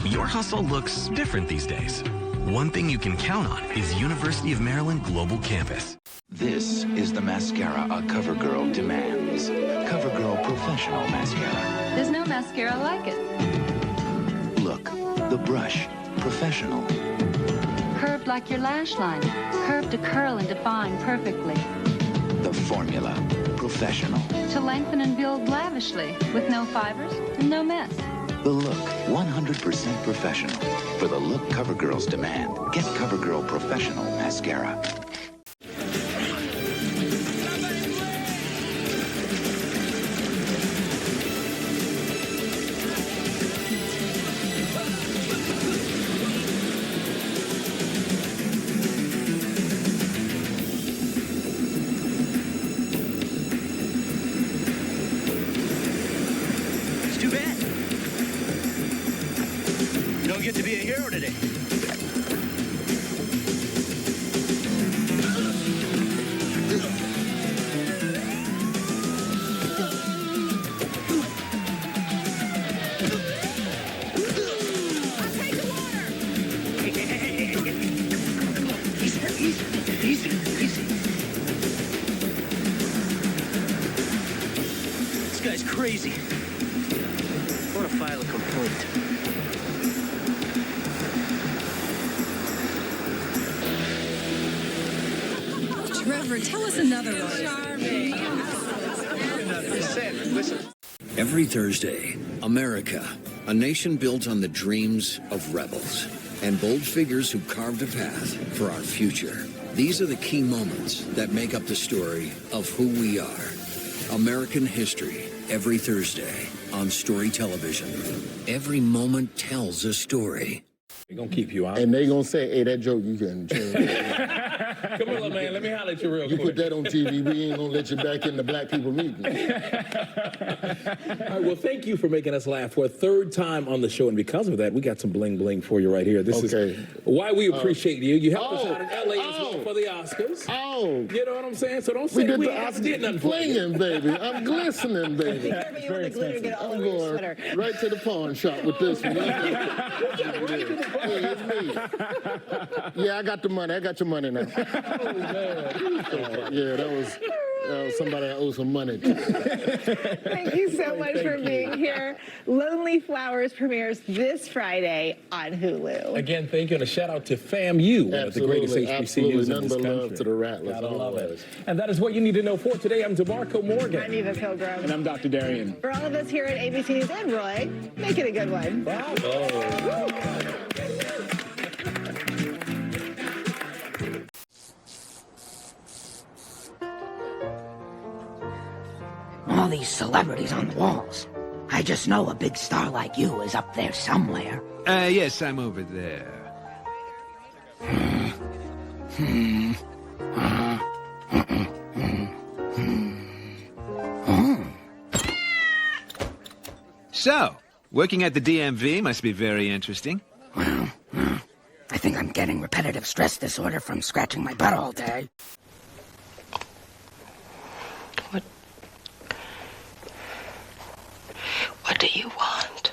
Your hustle looks different these days. One thing you can count on is University of Maryland Global Campus. This is the mascara a CoverGirl demands. CoverGirl Professional Mascara. There's no mascara like it. Look, the brush, professional. Curved like your lash line. Curved to curl and define perfectly. The formula. Professional. To lengthen and build lavishly with no fibers and no mess. The look. 100% professional. For the look CoverGirls demand, get CoverGirl Professional Mascara. Get to be a hero today. Easy. This guy's crazy. I want to file a complaint. Trevor, tell us another one. Every Thursday, America, a nation built on the dreams of rebels and bold figures who carved a path for our future. These are the key moments that make up the story of who we are. American history, every Thursday on Story Television. Every moment tells a story. We're going to keep you out. And they going to say, hey, that joke you can change. Come on, little man, let me holler at you real quick. You put that on TV, we ain't going to let you back in the black people meeting. All right, well, thank you for making us laugh for a third time on the show. And because of that, we got some bling bling for you right here. This is why we appreciate you. You helped us out in L.A. as well for the Oscars. You know what I'm saying? So don't say we did nothing for you. Baby. I'm glistening, baby. I'm going right to the pawn shop with this one. It's me. Yeah, I got the money. I got your money now. Yeah, that was somebody I owe some money to. Thank you so much for being here. Lonely Flowers premieres this Friday on Hulu. Again, thank you, and a shout out to FAMU, one of the greatest HBCUs in this country. Love to the Rattlers. Gotta love it. And that is what you need to know for today. I'm DeMarco Morgan. I'm Eva Pilgrim. And I'm Dr. Darian. For all of us here at ABC News and Roy, make it a good one. Bravo. All these celebrities on the walls. I just know a big star like you is up there somewhere. Yes, I'm over there. So, working at the DMV must be very interesting. Well, I think I'm getting repetitive stress disorder from scratching my butt all day. What do you want?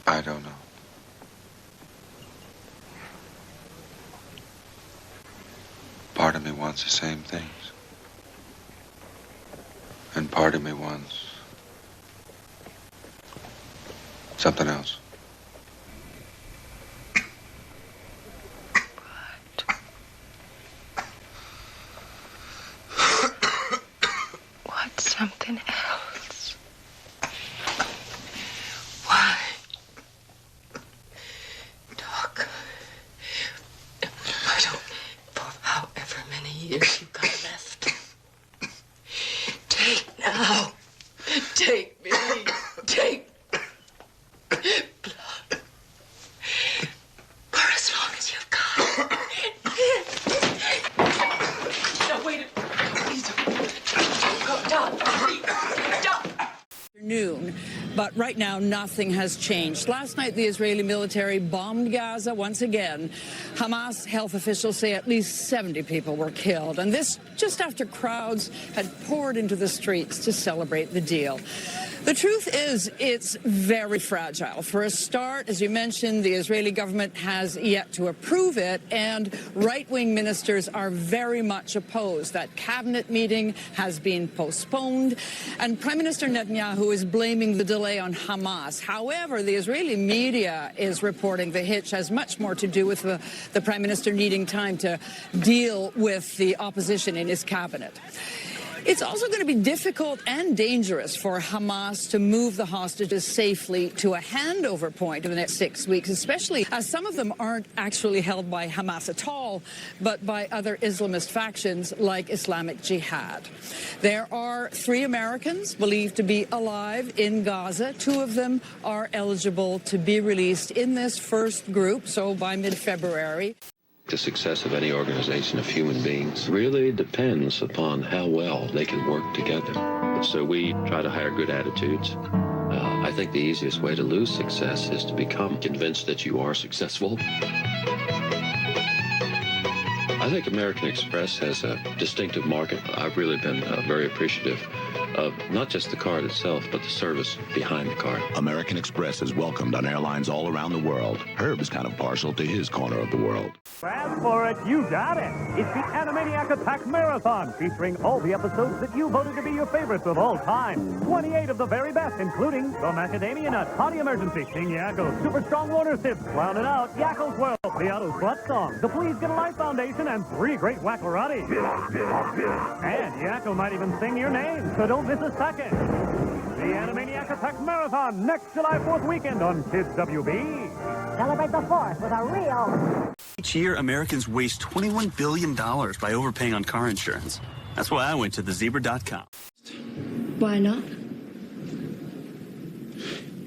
I don't know. Part of me wants the same things. And part of me wants something else. What's something else? Why? Talk. I don't... For however many years you got left. Take now. Take me. Take blood. For as long as you've got. No, wait. Please don't. Noon, but right now nothing has changed. Last night the Israeli military bombed Gaza once again. Hamas health officials say at least 70 people were killed, and this just after crowds had poured into the streets to celebrate the deal. The truth is, it's very fragile. For a start, as you mentioned, the Israeli government has yet to approve it, and right-wing ministers are very much opposed. That cabinet meeting has been postponed, and Prime Minister Netanyahu is blaming the delay on Hamas. However, the Israeli media is reporting the hitch has much more to do with the Prime Minister needing time to deal with the opposition in his cabinet. It's also going to be difficult and dangerous for Hamas to move the hostages safely to a handover point in the next 6 weeks, especially as some of them aren't actually held by Hamas at all, but by other Islamist factions like Islamic Jihad. There are 3 Americans believed to be alive in Gaza. 2 of them are eligible to be released in this first group, so by mid-February. The success of any organization of human beings really depends upon how well they can work together. So we try to hire good attitudes. I think the easiest way to lose success is to become convinced that you are successful. I think American Express has a distinctive market. I've really been very appreciative of not just the card itself, but the service behind the card. American Express is welcomed on airlines all around the world. Herb is kind of partial to his corner of the world. Grab for it, you got it. It's the Animaniac Attack Marathon, featuring all the episodes that you voted to be your favorites of all time. 28 of the very best, including The Macadamia Nut, Potty Emergency, King Yakko, Super Strong Warner Tips, Clown It Out, Yakko's World, the Auto Slut Song, the Please Get a Life Foundation, and 3 great Wackarati. And Yakko might even sing your name, so don't miss a second. The Animaniac Attack Marathon, next July 4th weekend on Kids WB. Celebrate the 4th with a real... Each year, Americans waste $21 billion by overpaying on car insurance. That's why I went to thezebra.com. Why not?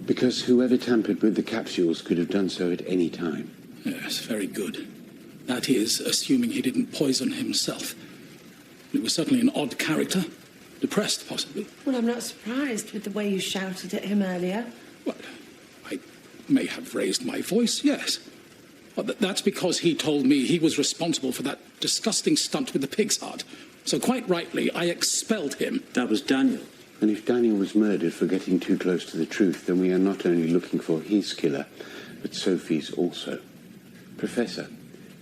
Because whoever tampered with the capsules could have done so at any time. Yes, very good. That is, assuming he didn't poison himself. He was certainly an odd character. Depressed, possibly. Well, I'm not surprised with the way you shouted at him earlier. Well, I may have raised my voice, yes. But that's because he told me he was responsible for that disgusting stunt with the pig's heart. So quite rightly, I expelled him. That was Daniel. And if Daniel was murdered for getting too close to the truth, then we are not only looking for his killer, but Sophie's also. Professor,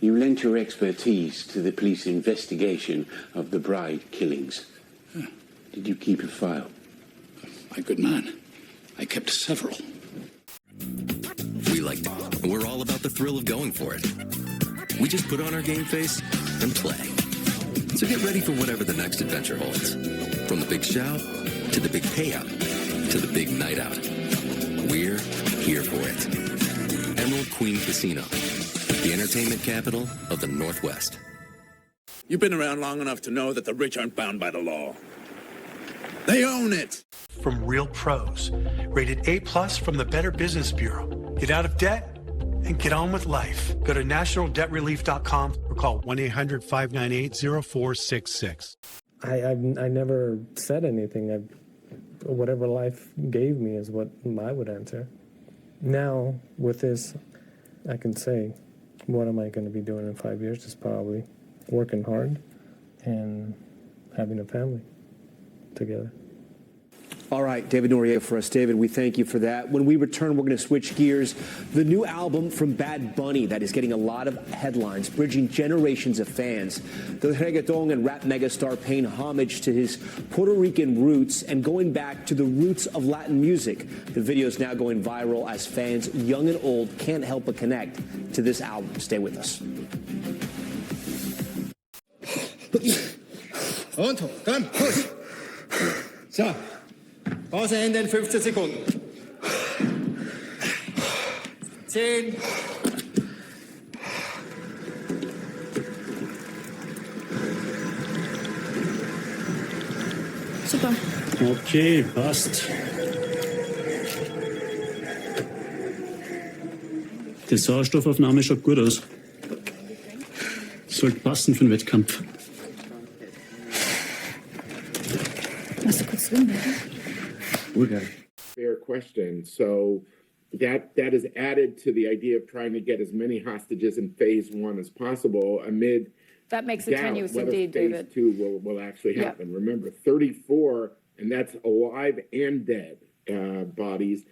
you lent your expertise to the police investigation of the Bride killings. Huh. Did you keep a file? My good man, I kept several. We like to. We're all about the thrill of going for it. We just put on our game face and play. So get ready for whatever the next adventure holds. From the big shout, to the big payout, to the big night out. We're here for it. Emerald Queen Casino, the entertainment capital of the Northwest. You've been around long enough to know that the rich aren't bound by the law. They own it. From real pros, rated A+ from the Better Business Bureau. Get out of debt and get on with life. Go to nationaldebtrelief.com or call 1-800-598-0466. I never said anything. Whatever life gave me is what I would answer. Now, with this, I can say, what am I going to be doing in 5 years? Just probably working hard and having a family together. All right, David Noriega for us. David, we thank you for that. When we return, we're going to switch gears. The new album from Bad Bunny that is getting a lot of headlines, bridging generations of fans. The reggaeton and rap megastar paying homage to his Puerto Rican roots and going back to the roots of Latin music. The video is now going viral as fans, young and old, can't help but connect to this album. Stay with us. und komm, push. So, Pause Ende in 15 Sekunden. 10. Super. Okay, passt. Die Sauerstoffaufnahme schaut gut aus. Sollte passen für den Wettkampf. Lass kurz drin, bitte. Okay. Fair question. So that is added to the idea of trying to get as many hostages in phase one as possible amid that makes it tenuous indeed, phase David. two will actually happen. Remember, 34, and that's alive and dead. bodies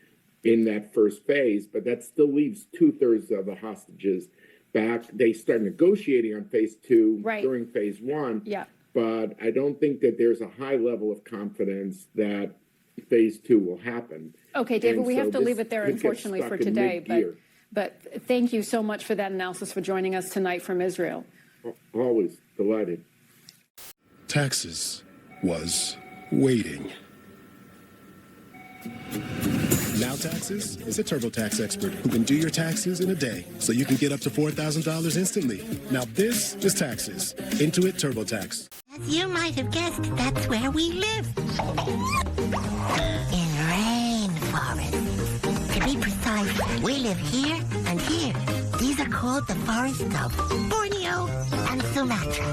in that first phase, but that still leaves 2/3 of the hostages back. They start negotiating on phase 2 during phase 1. Yeah. But I don't think that there's a high level of confidence that phase 2 will happen. Okay, David, And we so have to leave it there, this gets unfortunately, stuck for in today. mid-gear. But thank you so much for that analysis, for joining us tonight from Israel. Always delighted. Taxes was waiting. Now Taxes is a TurboTax expert who can do your taxes in a day, so you can get up to $4,000 instantly. Now this is Taxes. Intuit TurboTax. As you might have guessed, that's where we live. In rainforest. To be precise, we live here and here. These are called the forests of Borneo and Sumatra.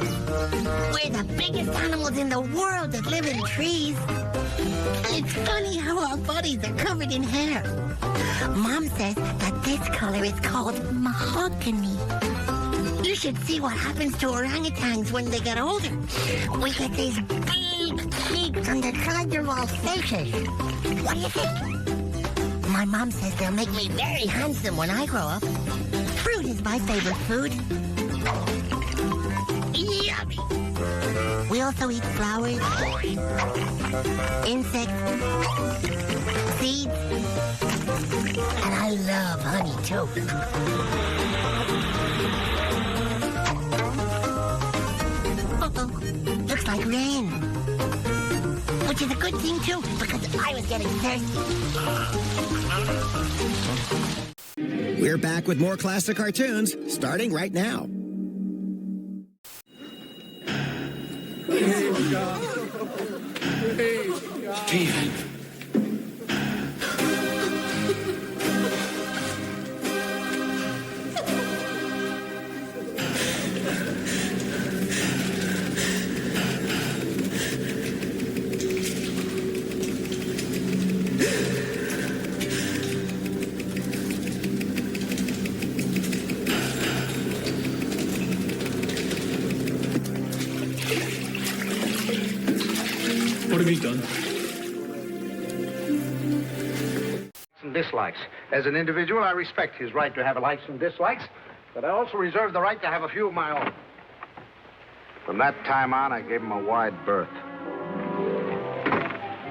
We're the biggest animals in the world that live in trees. It's funny how our bodies are covered in hair. Mom says that this color is called mahogany. You should see what happens to orangutans when they get older. We get these big cheeks on the sides of our faces. What do you think? My mom says they'll make me very handsome when I grow up. Fruit is my favorite food. Yummy! We also eat flowers, insects, seeds, and I love honey too. Uh-oh, looks like rain. Which is a good thing too, because I was getting thirsty. We're back with more classic cartoons, starting right now. Steven. What have you done? And dislikes. As an individual, I respect his right to have likes and dislikes, but I also reserve the right to have a few of my own. From that time on, I gave him a wide berth.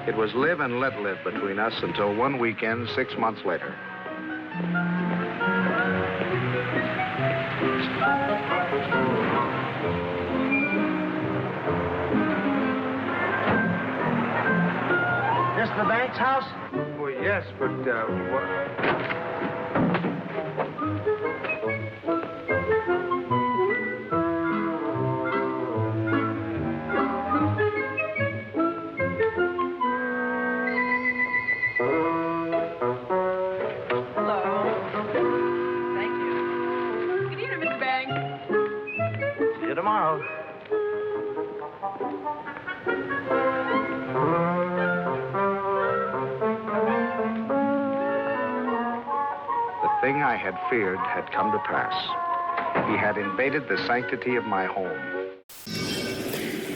It was live and let live between us until one weekend 6 months later. This the bank's house? Well, yes, but, what? Thank you. Good evening, Mr. Bank. See you tomorrow. The thing I had feared had come to pass. He had invaded the sanctity of my home.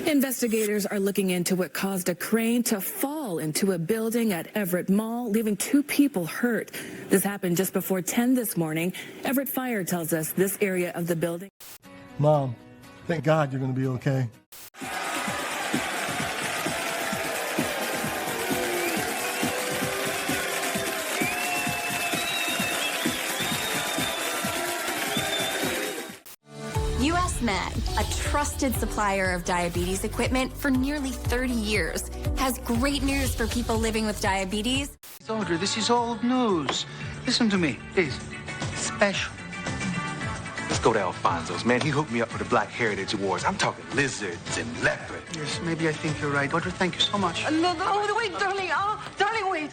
Investigators are looking into what caused a crane to fall into a building at Everett Mall, leaving 2 people hurt. This happened just before 10 this morning. Everett Fire tells us this area of the building. Mom, thank God you're going to be okay. US Med, a trusted supplier of diabetes equipment for nearly 30 years, has great news for people living with diabetes. Soldier, this is old news. Listen to me, please. Special. Let's go to Alfonso's, man. He hooked me up for the Black Heritage Awards. I'm talking lizards and leopard. Yes, maybe I think you're right. Audrey, thank you so much. No, wait, darling. Darling, wait.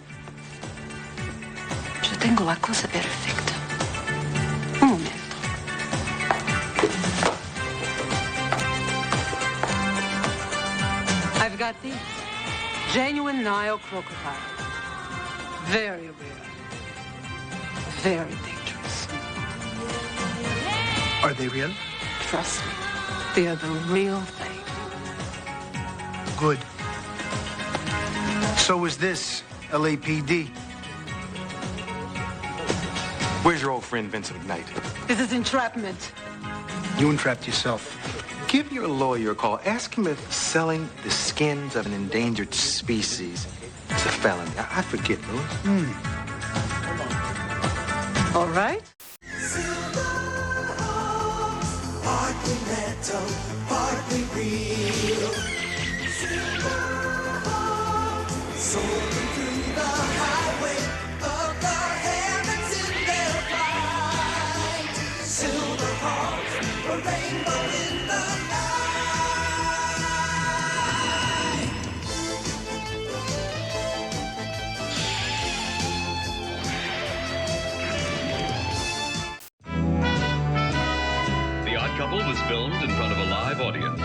Yo tengo la cosa perfecta. Un momento. I've got these. Genuine Nile crocodile. Very rare. Very dangerous. Are they real? Trust me. They are the real thing. Good. So is this LAPD. Where's your old friend Vincent Knight? This is entrapment. You entrapped yourself. Give your lawyer a call. Ask him if selling the skins of an endangered species is a felony. I forget, Louis. All right. Partly metal, partly real. Soaring through the highway of the heavens in their flight. Silver hearts, a rainbow in the The Odd Couple was filmed in front of a live audience.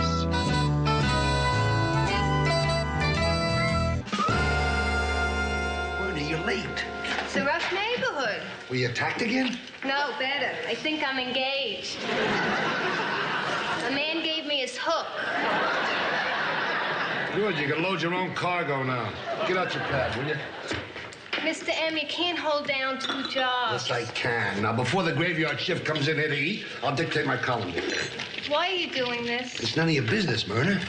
You're late. It's a rough neighborhood. Were you attacked again? No, better. I think I'm engaged. A man gave me his hook. Good, you can load your own cargo now. Get out your pad, will you? Mr. M, you can't hold down 2 jobs. Yes, I can. Now, before the graveyard shift comes in here to eat, I'll dictate my column. Why are you doing this? It's none of your business, Myrna.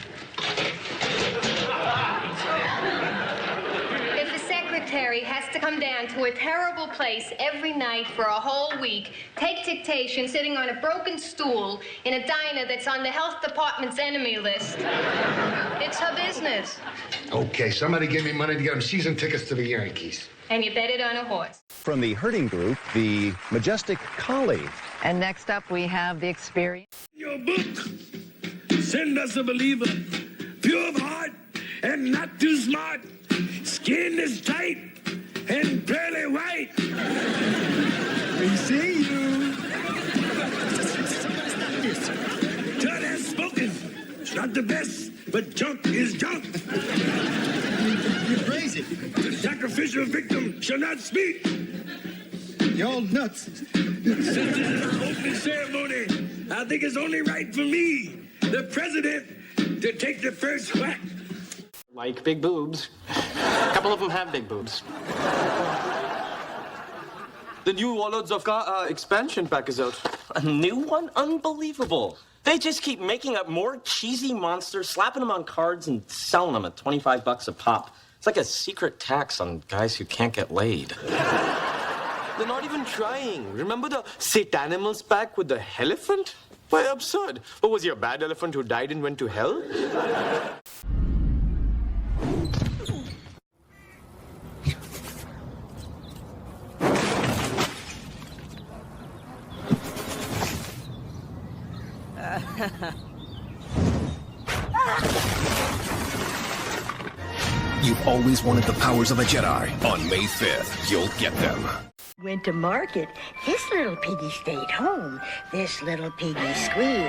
If the secretary has to come down to a terrible place every night for a whole week, take dictation sitting on a broken stool in a diner that's on the health department's enemy list, it's her business. Okay, somebody give me money to get them season tickets to the Yankees. And you bet it on a horse. From the herding group, the majestic collie. And next up, we have the experience. Your book, send us a believer, pure of heart and not too smart. Skin is tight and pearly white. We see you. Tut has spoken. It's not the best, but junk is junk. You're crazy. The sacrificial victim shall not speak. You're all nuts. Since this is an opening ceremony, I think it's only right for me, the president, to take the first whack. Like big boobs. A couple of them have big boobs. The new Warlords of Car expansion pack is out. A new one? Unbelievable. They just keep making up more cheesy monsters, slapping them on cards, and selling them at $25 a pop. It's like a secret tax on guys who can't get laid. They're not even trying. Remember the Satanimals pack with the elephant? Why, absurd. What, was he a bad elephant who died and went to hell? You've always wanted the powers of a Jedi. On May 5th, you'll get them. Went to market. This little piggy stayed home. This little piggy squealed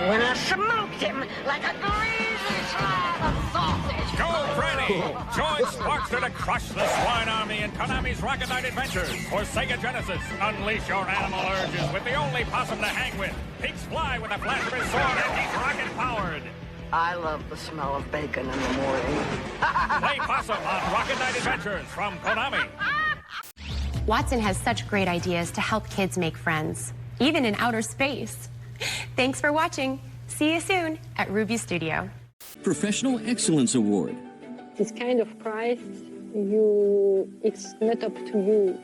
when I smoked him like a greasy slab of sausage. Go, Freddy! Join Sparkster to crush the swine army in Konami's Rocket Knight Adventures for Sega Genesis. Unleash your animal urges with the only possum to hang with. Pigs fly with a flash of his sword and he's rocket-powered. I love the smell of bacon in the morning. Play Possum on Rocket Knight Adventures from Konami. Watson has such great ideas to help kids make friends, even in outer space. Thanks for watching. See you soon at Ruby Studio. Professional Excellence Award. This kind of prize, it's not up to you.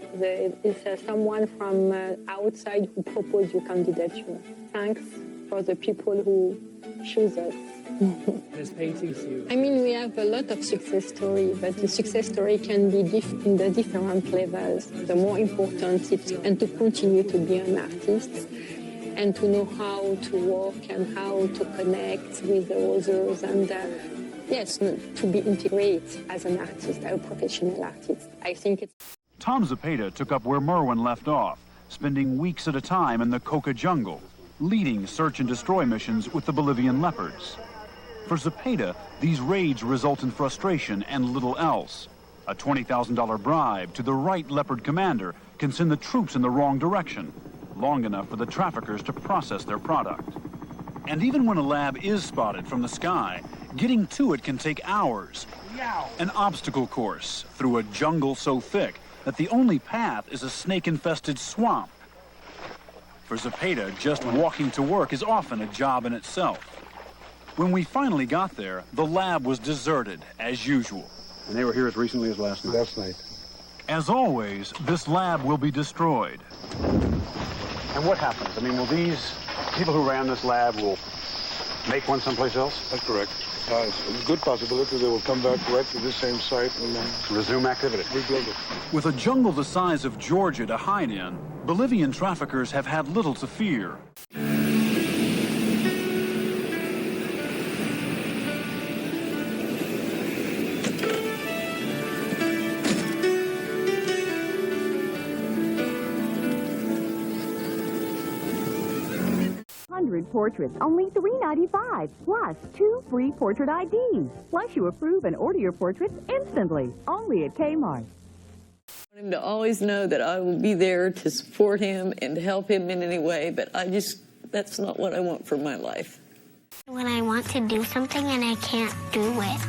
It's someone from outside who proposed your candidature. Thanks for the people who choose us. This paintings you. I mean, we have a lot of success stories, but the success story can be in the different levels. The more important is to continue to be an artist and to know how to work and how to connect with the others and yes, to be integrated as an artist, a professional artist. I think it's... Tom Zepeda took up where Merwin left off, spending weeks at a time in the Coca jungle, leading search and destroy missions with the Bolivian leopards. For Zepeda, these raids result in frustration and little else. A $20,000 bribe to the right leopard commander can send the troops in the wrong direction, long enough for the traffickers to process their product. And even when a lab is spotted from the sky, getting to it can take hours. now. An obstacle course through a jungle so thick that the only path is a snake-infested swamp. For Zepeda, just walking to work is often a job in itself. When we finally got there, the lab was deserted, as usual. And they were here as recently as last night. Last night. As always, this lab will be destroyed. And what happens? I mean, will these people who ran this lab will make one someplace else? That's correct. It's a good possibility they will come back right to this same site and resume activity. Rebuild it. With a jungle the size of Georgia to hide in, Bolivian traffickers have had little to fear. Portraits, only $3.95, plus 2 free portrait IDs. Plus, you approve and order your portraits instantly, only at Kmart. I want him to always know that I will be there to support him and to help him in any way, but that's not what I want for my life. When I want to do something and I can't do it.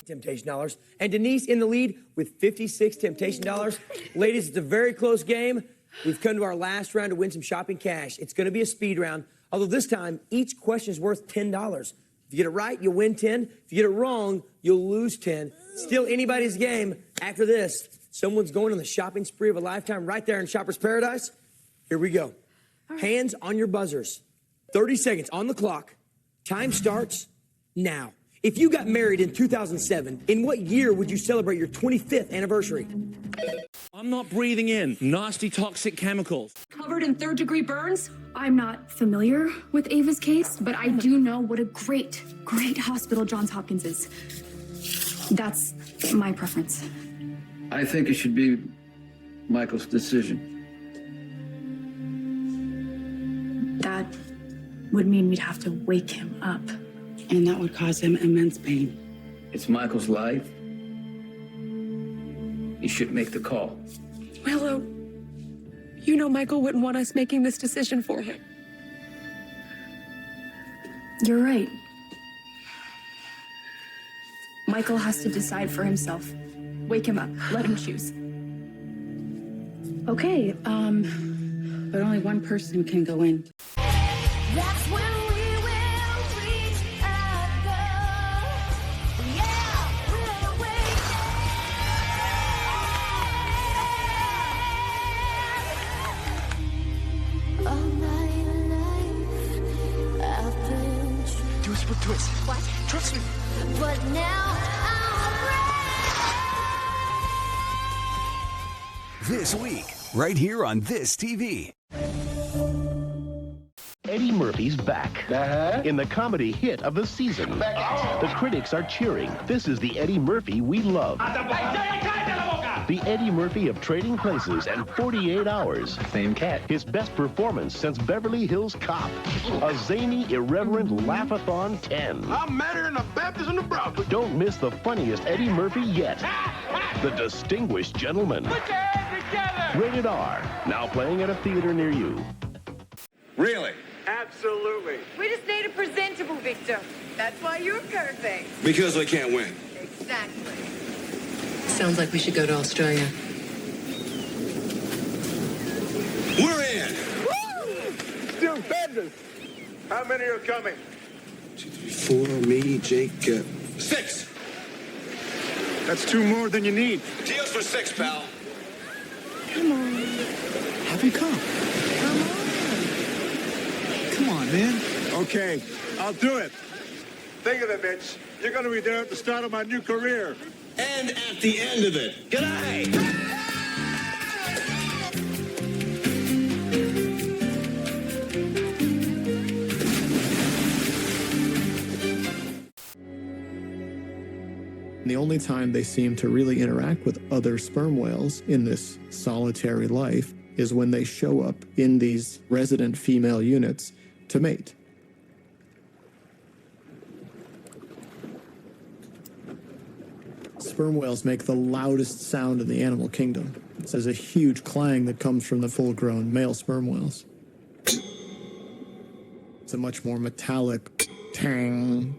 Temptation dollars. And Denise in the lead with 56 temptation dollars. Ladies, it's a very close game. We've come to our last round to win some shopping cash. It's going to be a speed round. Although this time, each question is worth $10. If you get it right, you'll win 10. If you get it wrong, you'll lose 10. Still anybody's game. After this, someone's going on the shopping spree of a lifetime right there in Shopper's Paradise. Here we go. Hands on your buzzers. 30 seconds on the clock. Time starts now. If you got married in 2007, in what year would you celebrate your 25th anniversary? I'm not breathing in nasty toxic chemicals. Covered in third-degree burns? I'm not familiar with Ava's case, but I do know what a great, great hospital Johns Hopkins is. That's my preference. I think it should be Michael's decision. That would mean we'd have to wake him up. And that would cause him immense pain. It's Michael's life. He should make the call. Willow, you know Michael wouldn't want us making this decision for him. You're right. Michael has to decide for himself. Wake him up. Let him choose. Okay, but only one person can go in. That's when we will reach our goal. Yeah, we'll awaken. All my life, I've been Twist for twist. What? Trust me. But now This week, right here on This TV. Eddie Murphy's back in the comedy hit of the season. The critics are cheering. This is the Eddie Murphy we love. The Eddie Murphy of Trading Places and 48 Hours. Same cat. His best performance since Beverly Hills Cop. A zany, irreverent laugh-a-thon 10. I'm madder than a Baptist in the Bronx. Don't miss the funniest Eddie Murphy yet. The Distinguished Gentleman. Put your hands together. Rated R. Now playing at a theater near you. Really? Absolutely. We just need a presentable Victor. That's why you're perfect. Because I can't win. Exactly. Sounds like we should go to Australia. We're in. Woo! Stupendous. How many are coming? 2, 3, 4, me, Jake, 6. That's 2 more than you need. Deals for 6, pal. Come on. Have him come. Come on, man. Okay, I'll do it. Think of it, Mitch. You're going to be there at the start of my new career. And at the end of it. Good night. The only time they seem to really interact with other sperm whales in this solitary life is when they show up in these resident female units to mate. Sperm whales make the loudest sound in the animal kingdom. There's a huge clang that comes from the full-grown male sperm whales. It's a much more metallic tang.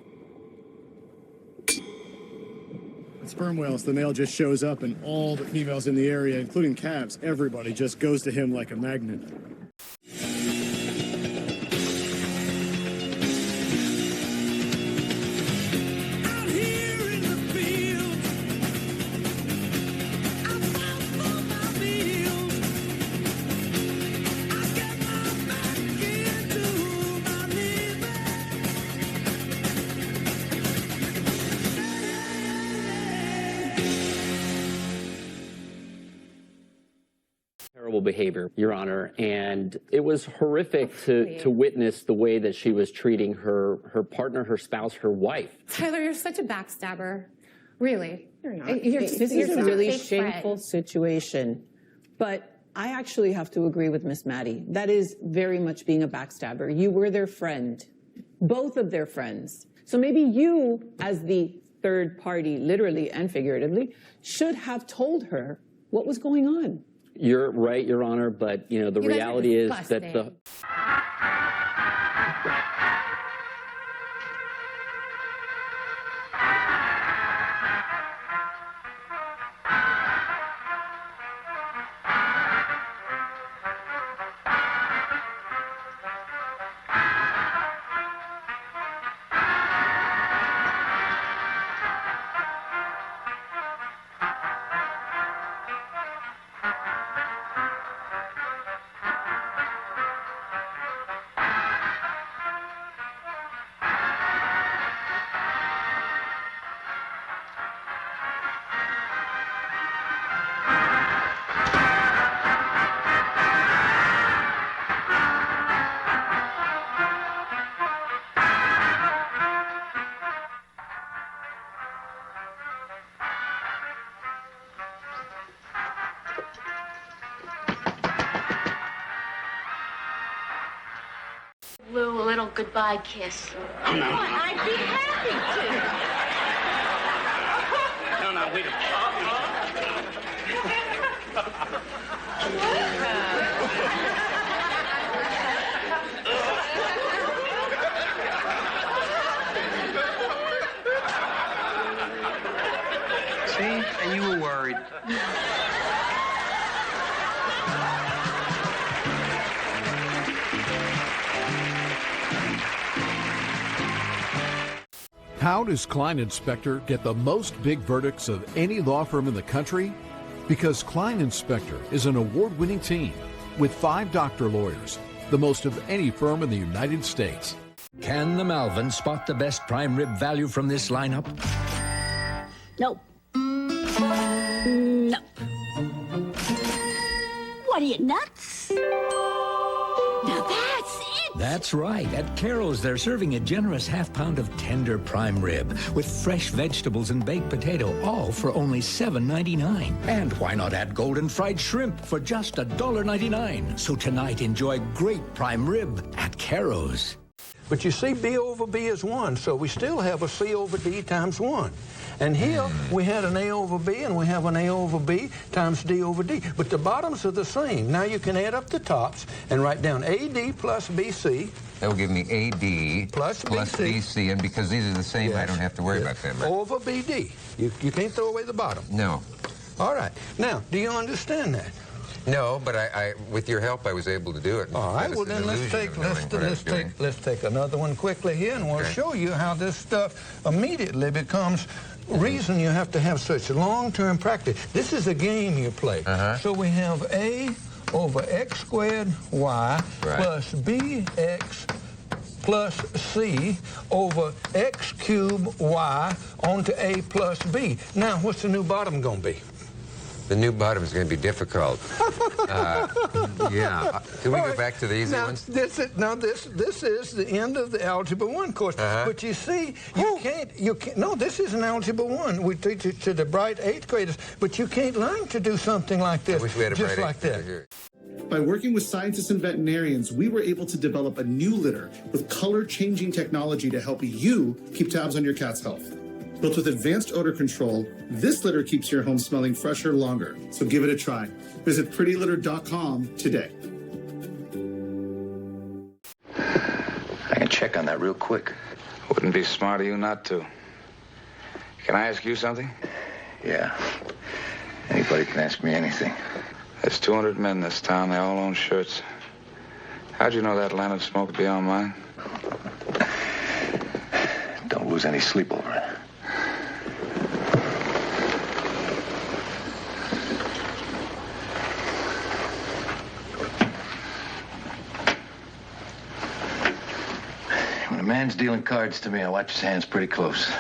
sperm whales, the male just shows up and all the females in the area, including calves, everybody just goes to him like a magnet. Terrible behavior, Your Honor, and it was horrific to witness the way that she was treating her partner, her spouse, her wife. Tyler, you're such a backstabber. Really. You're not. This is a really fake shameful situation. But I actually have to agree with Miss Maddie. That is very much being a backstabber. You were their friend, both of their friends. So maybe you, as the third party, literally and figuratively, should have told her what was going on. You're right, Your Honor, but, you know, the reality is that the... Lou, a little goodbye kiss. No, no, I'd be happy to. no, wait a See? And you were worried. How does Klein Inspector get the most big verdicts of any law firm in the country? Because Klein Inspector is an award-winning team with 5 doctor lawyers, the most of any firm in the United States. Can the Malvin spot the best prime rib value from this lineup? Nope. Nope. What are you, nuts? Now that's it. That's right. At Carol's, they're serving a generous half-pound of tender prime rib with fresh vegetables and baked potato, all for only $7.99. And why not add golden fried shrimp for just $1.99? So tonight, enjoy great prime rib at Carol's. But you see, B over B is 1, so we still have a C over D times 1. And here we had an A over B, and we have an A over B times D over D. But the bottoms are the same. Now you can add up the tops and write down AD plus BC. That will give me AD plus BC, and because these are the same, I don't have to worry about them. Right? Over BD. You can't throw away the bottom. No. All right. Now, do you understand that? No, but I with your help, I was able to do it. All right. Well, then let's take another one quickly here, and we'll show you how this stuff immediately becomes reason you have to have such long-term practice. This is a game you play. So we have A over x squared y plus bx plus c over x cubed y onto a plus b. Now, what's the new bottom going to be? The new bottom is going to be difficult. Yeah. Can we go back to the easy ones? This is the end of the Algebra 1 course. But you see, you can't, no, this is an Algebra 1. We teach it to the bright 8th graders, but you can't learn to do something like this. I wish we had a just bright like 8th that. grader. By working with scientists and veterinarians, we were able to develop a new litter with color-changing technology to help you keep tabs on your cat's health. Built with advanced odor control, this litter keeps your home smelling fresher longer. So give it a try. Visit prettylitter.com today. I can check on that real quick. Wouldn't be smart of you not to. Can I ask you something? Yeah. Anybody can ask me anything. There's 200 men in this town. They all own shirts. How'd you know that line of smoke would be on mine? Don't lose any sleep over it. When a man's dealing cards to me, I watch his hands pretty close.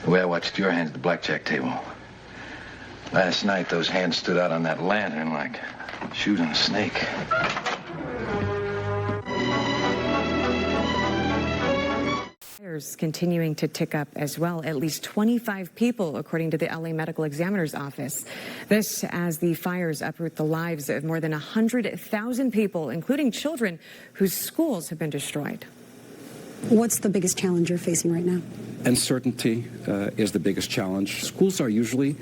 The way I watched your hands at the blackjack table. Last night, those hands stood out on that lantern like shooting a snake. Fires continuing to tick up as well. At least 25 people, according to the LA Medical Examiner's Office. This as the fires uproot the lives of more than 100,000 people, including children whose schools have been destroyed. What's the biggest challenge you're facing right now? Uncertainty is the biggest challenge. Schools are usually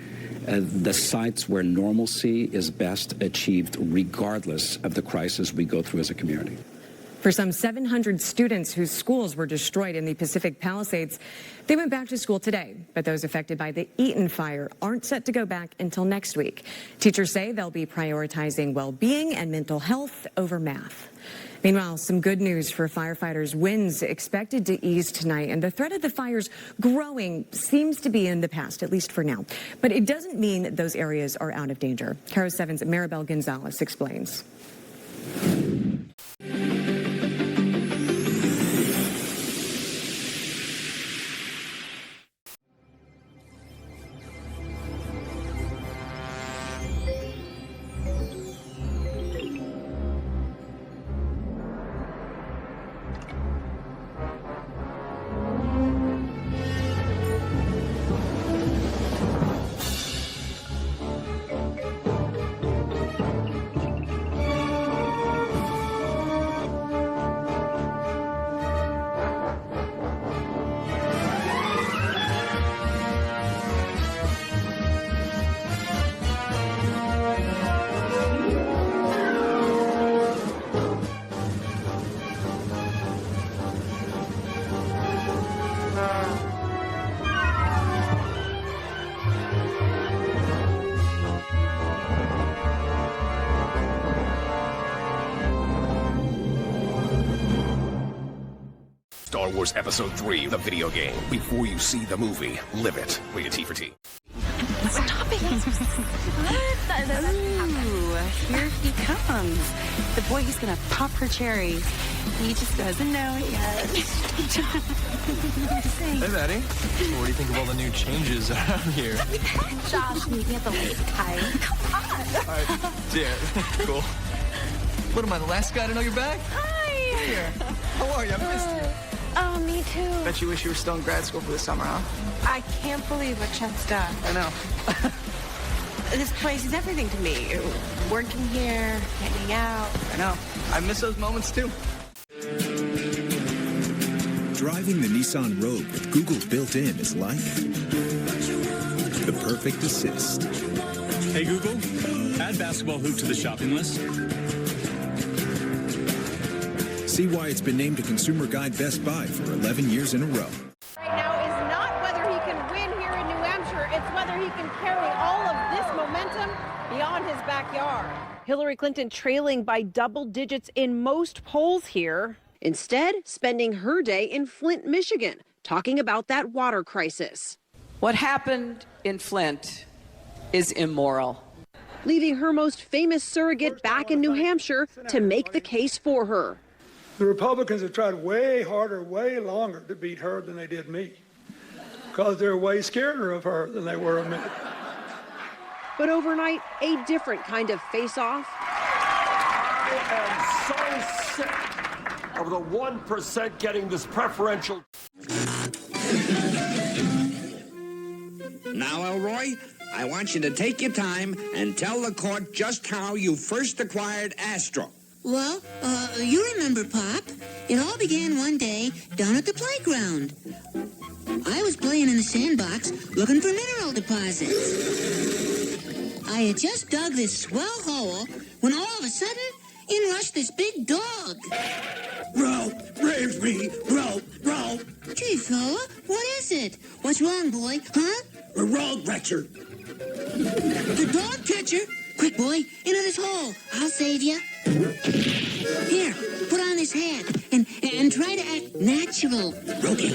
the sites where normalcy is best achieved regardless of the crisis we go through as a community. For some 700 students whose schools were destroyed in the Pacific Palisades, they went back to school today. But those affected by the Eaton fire aren't set to go back until next week. Teachers say they'll be prioritizing well-being and mental health over math. Meanwhile, some good news for firefighters. Winds expected to ease tonight, and the threat of the fires growing seems to be in the past, at least for now. But it doesn't mean those areas are out of danger. KARO 7's Maribel Gonzalez explains. Star Wars Episode 3, the video game. Before you see the movie, live it. Rated T for T. Stop it. Ooh, here he comes. The boy who's gonna pop her cherry. He just doesn't know it yet. Hey, Maddie. What do you think of all the new changes around here? Josh, meet me at the lake. Hi. Come on. All right, dear. Cool. What am I, the last guy to know you're back? Hi. Here. How are you? I missed you. Oh, me too. Bet you wish you were still in grad school for the summer, huh? I can't believe what Chet's done. I know. This place is everything to me. Working here, hanging out. I know. I miss those moments too. Driving the Nissan Rogue with Google built-in is like the perfect assist. Hey Google, add basketball hoop to the shopping list. See why it's been named a Consumer Guide Best Buy for 11 years in a row. Right now is not whether he can win here in New Hampshire, it's whether he can carry all of this momentum beyond his backyard. Hillary Clinton trailing by double digits in most polls here. Instead, spending her day in Flint, Michigan, talking about that water crisis. What happened in Flint is immoral. Leaving her most famous surrogate back in New Hampshire to make the case for her. The Republicans have tried way harder, way longer to beat her than they did me, because they're way scarier of her than they were of me. But overnight, a different kind of face-off. I am so sick of the 1% getting this preferential. Now, Elroy, I want you to take your time and tell the court just how you first acquired Astro. Well, you remember, Pop. It all began one day down at the playground. I was playing in the sandbox looking for mineral deposits. I had just dug this swell hole when all of a sudden, in rushed this big dog. Row, brave me, row, row. Gee, fella, what is it? What's wrong, boy? Huh? a road wretcher. The dog catcher? Quick, boy, into this hole. I'll save you. Here, put on this hat and try to act natural. Okay.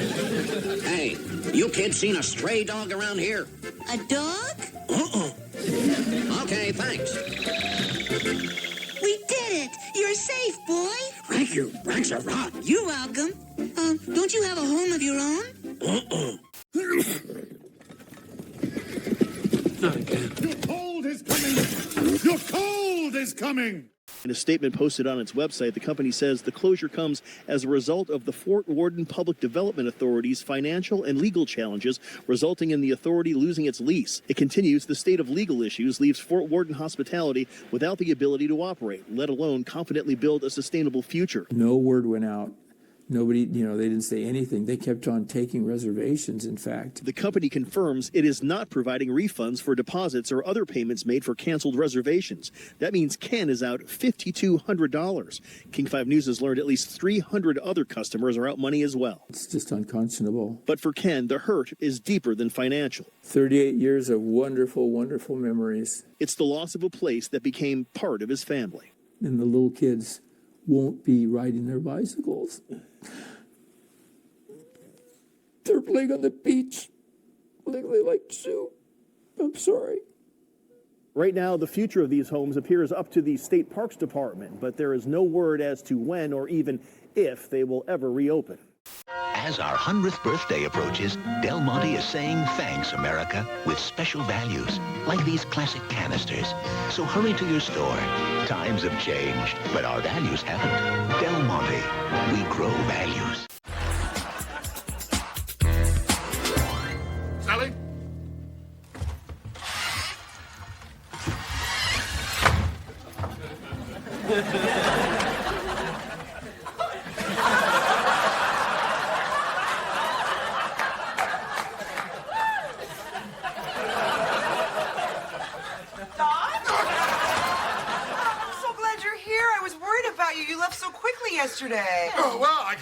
Hey, you kids seen a stray dog around here? A dog? Okay, thanks. We did it! You're safe, boy! Thank you. Thanks a lot. You're welcome. Don't you have a home of your own? Your cold is coming! Your cold is coming! In a statement posted on its website, the company says the closure comes as a result of the Fort Worden Public Development Authority's financial and legal challenges, resulting in the authority losing its lease. It continues, the state of legal issues leaves Fort Worden Hospitality without the ability to operate, let alone confidently build a sustainable future. No word went out. Nobody, they didn't say anything. They kept on taking reservations, in fact. The company confirms it is not providing refunds for deposits or other payments made for canceled reservations. That means Ken is out $5,200. King 5 News has learned at least 300 other customers are out money as well. It's just unconscionable. But for Ken, the hurt is deeper than financial. 38 years of wonderful, wonderful memories. It's the loss of a place that became part of his family. And the little kids won't be riding their bicycles. They're playing on the beach like they like to. I'm sorry. Right now, the future of these homes appears up to the State Parks Department, but there is no word as to when or even if they will ever reopen. As our 100th birthday approaches, Del Monte is saying thanks, America, with special values, like these classic canisters. So hurry to your store. Times have changed, but our values haven't. Del Monte, we grow values. Sally? You left so quickly yesterday. Oh, well, I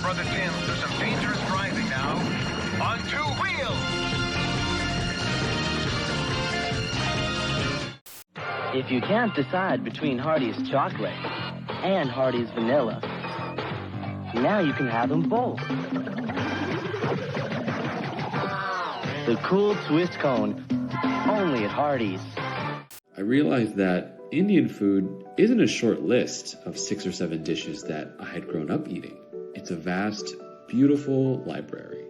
Brother Tim through some dangerous driving now. On two wheels! If you can't decide between Hardee's chocolate and Hardee's vanilla, now you can have them both. The cool twist cone, only at Hardee's. I realized that Indian food isn't a short list of 6 or 7 dishes that I had grown up eating. It's a vast, beautiful library.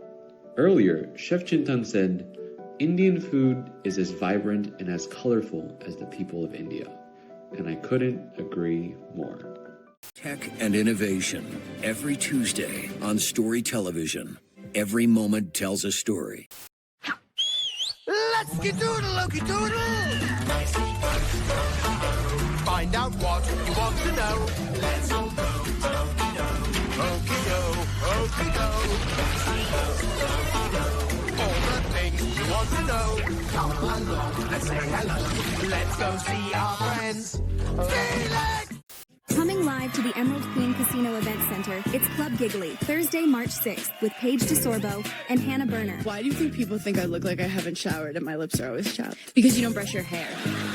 Earlier, Chef Chintan said, Indian food is as vibrant and as colorful as the people of India. And I couldn't agree more. Tech and innovation, every Tuesday on Story Television. Every moment tells a story. Let's skedoodle-okey-doodle! Find out what you want to know. Let's go. Okey-do. All the things you want to know. Come along and say hello. Let's go see our friends. Felix! Coming live to the Emerald Queen Casino Event Center, it's Club Giggly, Thursday, March 6th, with Paige DeSorbo and Hannah Berner. Why do you think people think I look like I haven't showered and my lips are always chapped? Because you don't brush your hair.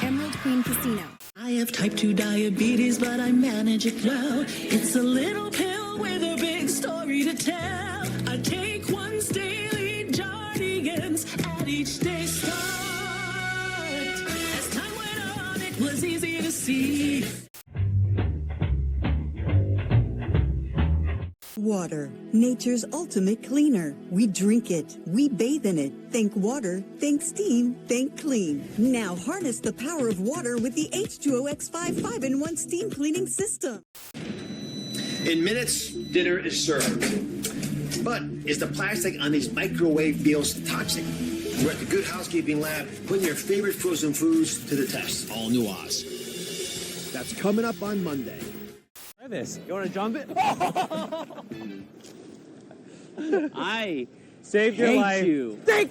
Emerald Queen Casino. I have type 2 diabetes, but I manage it well. It's a little pill with a big story to tell. I take once daily, Jardians at each day start. As time went on, it was easy to see. Water, nature's ultimate cleaner. We drink it, we bathe in it. Think water, think steam, think clean. Now harness the power of water with the H2OX5 5-in-1 steam cleaning system. In minutes, dinner is served. But is the plastic on these microwave meals toxic? We're at the Good Housekeeping Lab, putting your favorite frozen foods to the test. All new Oz. That's coming up on Monday. Try this. You want to jump it? I saved your life. You. Steak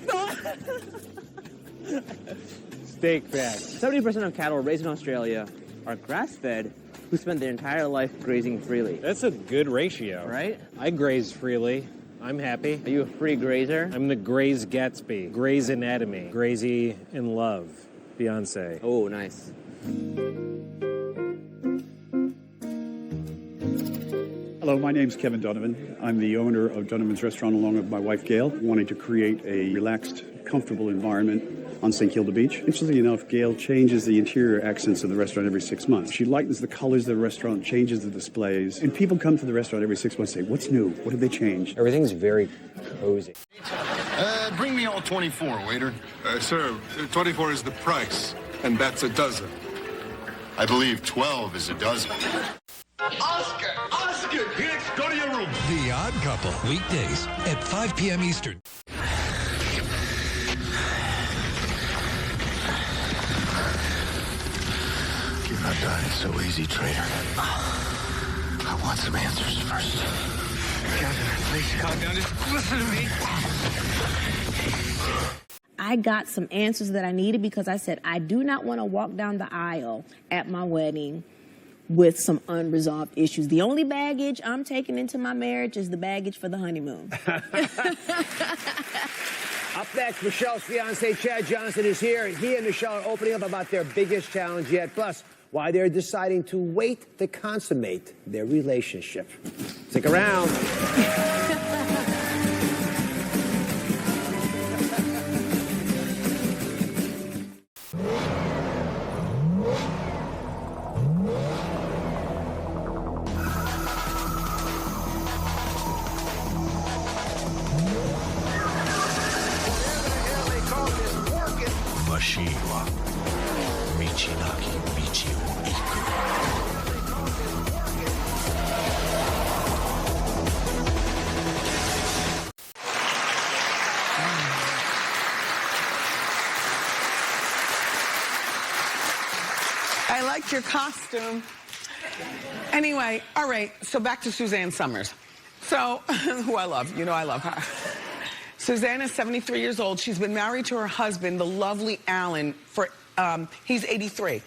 Steak fat. 70% of cattle raised in Australia are grass-fed who spend their entire life grazing freely. That's a good ratio. Right? I graze freely. I'm happy. Are you a free grazer? I'm the Grey's Gatsby. Grey's Anatomy. Grazy in Love. Beyonce. Oh, nice. Hello, my name's Kevin Donovan. I'm the owner of Donovan's Restaurant along with my wife Gail, wanting to create a relaxed, comfortable environment on St. Kilda Beach. Interestingly enough, Gail changes the interior accents of the restaurant every 6 months. She lightens the colors of the restaurant, changes the displays, and people come to the restaurant every 6 months and say, what's new? What did they change? Everything's very cozy. Bring me all 24, waiter. Sir, 24 is the price, and that's a dozen. I believe 12 is a dozen. Oscar! Kids, go to your room. The Odd Couple, weekdays at 5 p.m. Eastern. You're not dying so easy, traitor. I want some answers first. Calm down, please. Calm down. Just listen to me. I got some answers that I needed because I said, I do not want to walk down the aisle at my wedding with some unresolved issues. The only baggage I'm taking into my marriage is the baggage for the honeymoon. Up next, Michelle's fiancé, Chad Johnson, is here. He and Michelle are opening up about their biggest challenge yet, plus why they're deciding to wait to consummate their relationship. Stick around. Mashiwa. Michinaki Michi Iku. I liked your costume. Anyway, all right, so back to Suzanne Summers. So, who I love, you know I love her. Suzanne is 73 years old. She's been married to her husband, the lovely Alan, for, he's 83.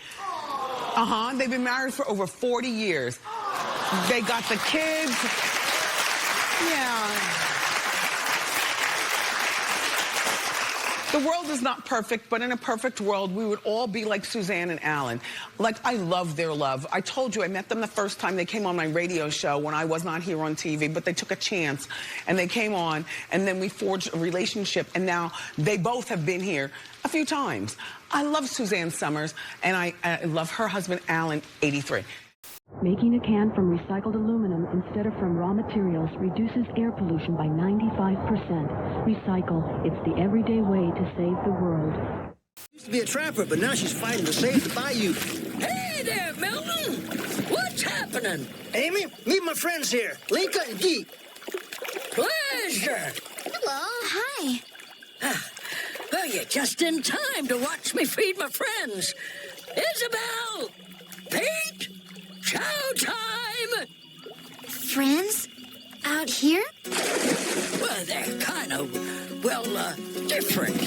They've been married for over 40 years. They got the kids. Yeah. The world is not perfect, but in a perfect world, we would all be like Suzanne and Alan. Like, I love their love. I told you, I met them the first time they came on my radio show when I was not here on TV, but they took a chance, and they came on, and then we forged a relationship, and now they both have been here a few times. I love Suzanne Summers, and I love her husband, Alan, 83. Making a can from recycled aluminum instead of from raw materials reduces air pollution by 95%. Recycle. It's the everyday way to save the world. Used to be a trapper, but now she's fighting to save the bayou. Hey there, Milton! What's happening? Amy, meet my friends here, Linka and Geek. Pleasure! Hello. Hi. Well, you're just in time to watch me feed my friends. Isabel! Pete! Chow time! Friends? Out here? Well, they're kind of, different.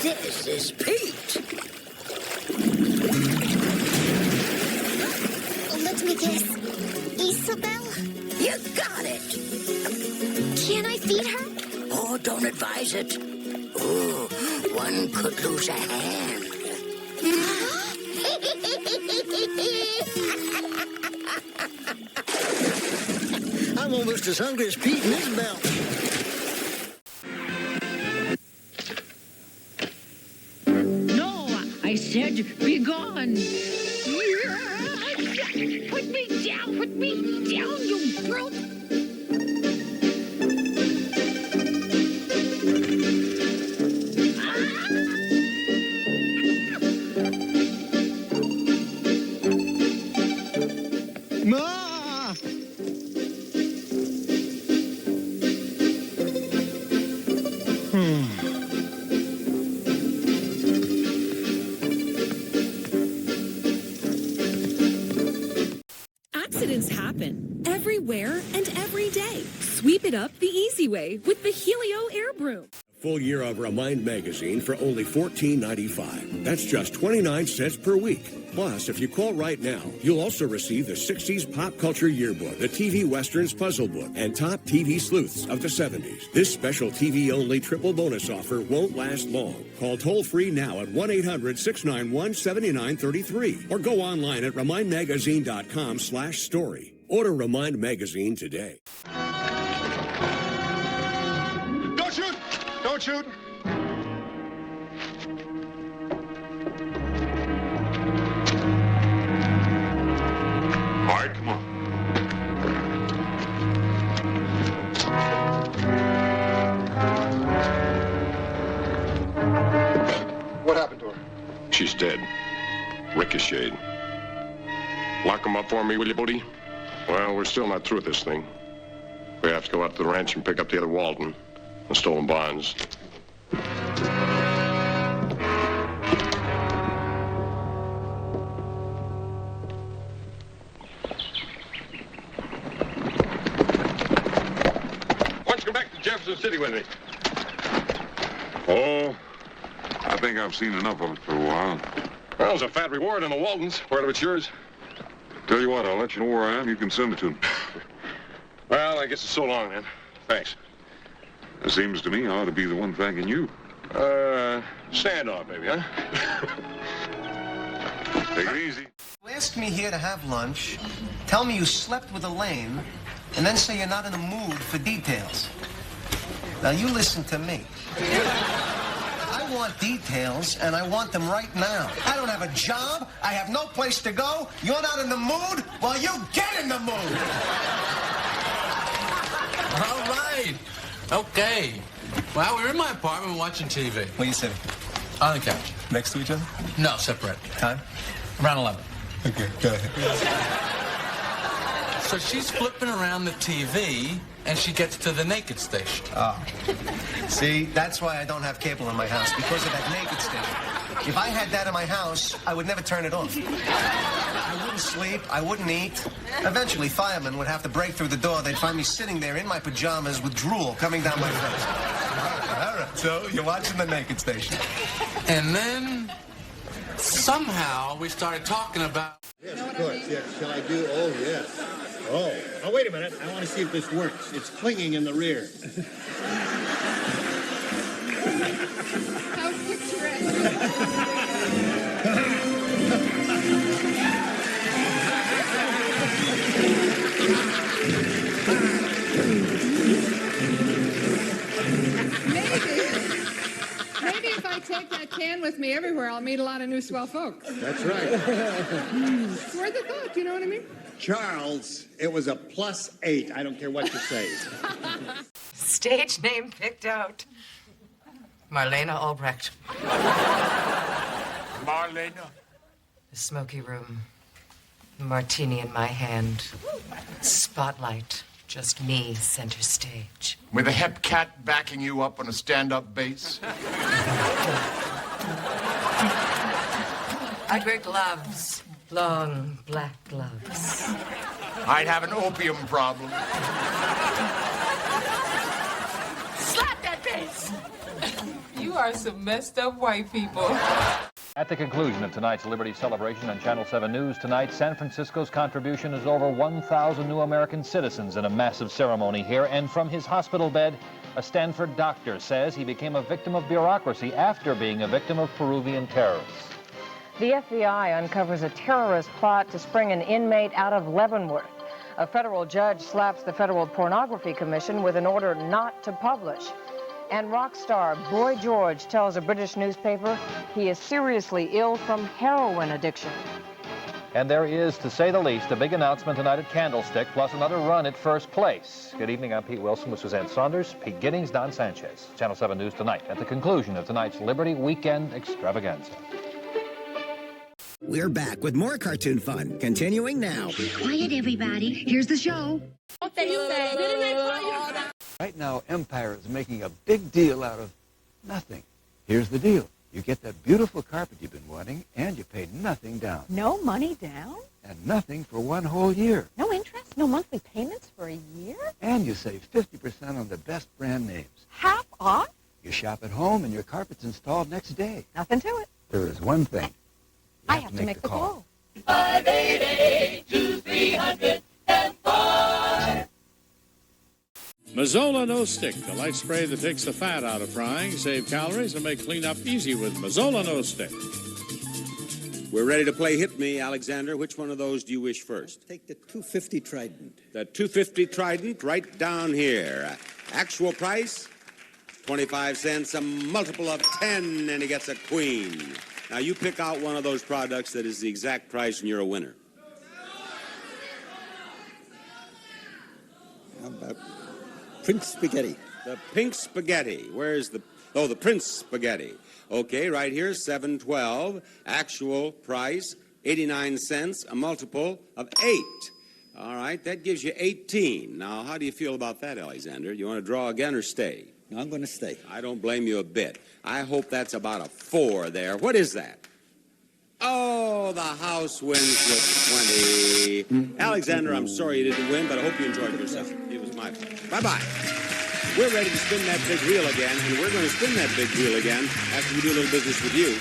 This is Pete. Let me guess. Isabel? You got it. Can I feed her? Oh, don't advise it. Oh, one could lose a hand. I'm almost as hungry as Pete and Isabel. No, I said be gone. Put me down, you brute. Ma! accidents happen everywhere and every day. Sweep it up the easy way with the Helio Air Broom. Full year of Remind magazine for only $14.95. That's just 29 cents per week. Plus, if you call right now, you'll also receive the 60s Pop Culture Yearbook, the TV Westerns Puzzle Book, and Top TV Sleuths of the 70s. This special TV-only triple bonus offer won't last long. Call toll-free now at 1-800-691-7933 or go online at remindmagazine.com/story. Order Remind Magazine today. Don't shoot! Don't shoot! All right, come on. What happened to her? She's dead. Ricocheted. Lock him up for me, will you, Bodie? Well, we're still not through with this thing. We have to go out to the ranch and pick up the other Walton and stolen bonds. Jefferson City with me. Oh, I think I've seen enough of it for a while. Well, there's a fat reward in the Waltons. Part of it's yours. Tell you what, I'll let you know where I am. You can send it to me. Well, I guess it's so long, then. Thanks. It seems to me I ought to be the one thanking you. Standoff, maybe, huh? Take it easy. You asked me here to have lunch, tell me you slept with Elaine, and then say you're not in the mood for details. Now, you listen to me. I want details, and I want them right now. I don't have a job. I have no place to go. You're not in the mood? Well, you get in the mood. All right. Okay. Well, we're in my apartment watching TV. Where you sitting? On the couch. Next to each other? No, separate. Time? Around 11. Okay, go ahead. So she's flipping around the TV, and she gets to the naked station. Oh. See, that's why I don't have cable in my house, because of that naked station. If I had that in my house, I would never turn it off. I wouldn't sleep, I wouldn't eat. Eventually, firemen would have to break through the door. They'd find me sitting there in my pajamas with drool coming down my face. All right, so you're watching the naked station. And then, somehow, we started talking about... Yes, of course, yes. Shall I do? Oh, yes. Oh, now wait a minute. I want to see if this works. It's clinging in the rear. How picturesque. Maybe if I take that can with me everywhere, I'll meet a lot of new swell folks. That's right. It's worth a thought, you know what I mean? Charles, it was a +8. I don't care what you say. Stage name picked out. Marlena Albrecht. Marlena? The smoky room. Martini in my hand. Spotlight. Just me, center stage. With a hep cat backing you up on a stand-up bass? I'd wear gloves. Long black gloves. I'd have an opium problem. Slap that bass! You are some messed up white people. At the conclusion of tonight's Liberty celebration on Channel 7 News tonight, San Francisco's contribution is over 1,000 new American citizens in a massive ceremony here. And from his hospital bed, a Stanford doctor says he became a victim of bureaucracy after being a victim of Peruvian terrorists. The FBI uncovers a terrorist plot to spring an inmate out of Leavenworth. A federal judge slaps the Federal Pornography Commission with an order not to publish. And rock star Boy George tells a British newspaper he is seriously ill from heroin addiction. And there is, to say the least, a big announcement tonight at Candlestick, plus another run at first place. Good evening, I'm Pete Wilson with Suzanne Saunders, Pete Giddings, Don Sanchez. Channel 7 News tonight at the conclusion of tonight's Liberty Weekend Extravaganza. We're back with more cartoon fun, continuing now. Quiet, everybody. Here's the show. Right now, Empire is making a big deal out of nothing. Here's the deal. You get that beautiful carpet you've been wanting, and you pay nothing down. No money down? And nothing for 1 whole year. No interest? No monthly payments for a year? And you save 50% on the best brand names. Half off? You shop at home, and your carpet's installed next day. Nothing to it. There is one thing. I have to make the call. 588-2305. Mazzola No Stick, the light spray that takes the fat out of frying, save calories, and make cleanup easy with Mazzola No Stick. We're ready to play Hit Me, Alexander. Which one of those do you wish first? Take the 250 Trident. The 250 Trident, right down here. Actual price, 25 cents, a multiple of 10, and he gets a queen. Now, you pick out one of those products that is the exact price, and you're a winner. How about Prince Spaghetti? The Pink Spaghetti. Where's the... Oh, the Prince Spaghetti. Okay, right here, 712. Actual price, 89 cents, a multiple of 8. All right, that gives you 18. Now, how do you feel about that, Alexander? You want to draw again or stay? No, I'm going to stay. I don't blame you a bit. I hope that's about a 4 there. What is that? Oh, the house wins with 20. Alexander, I'm sorry you didn't win, but I hope you enjoyed yourself. It was my fault. Bye-bye. We're ready to spin that big wheel again, and we're going to spin that big wheel again after we do a little business with you.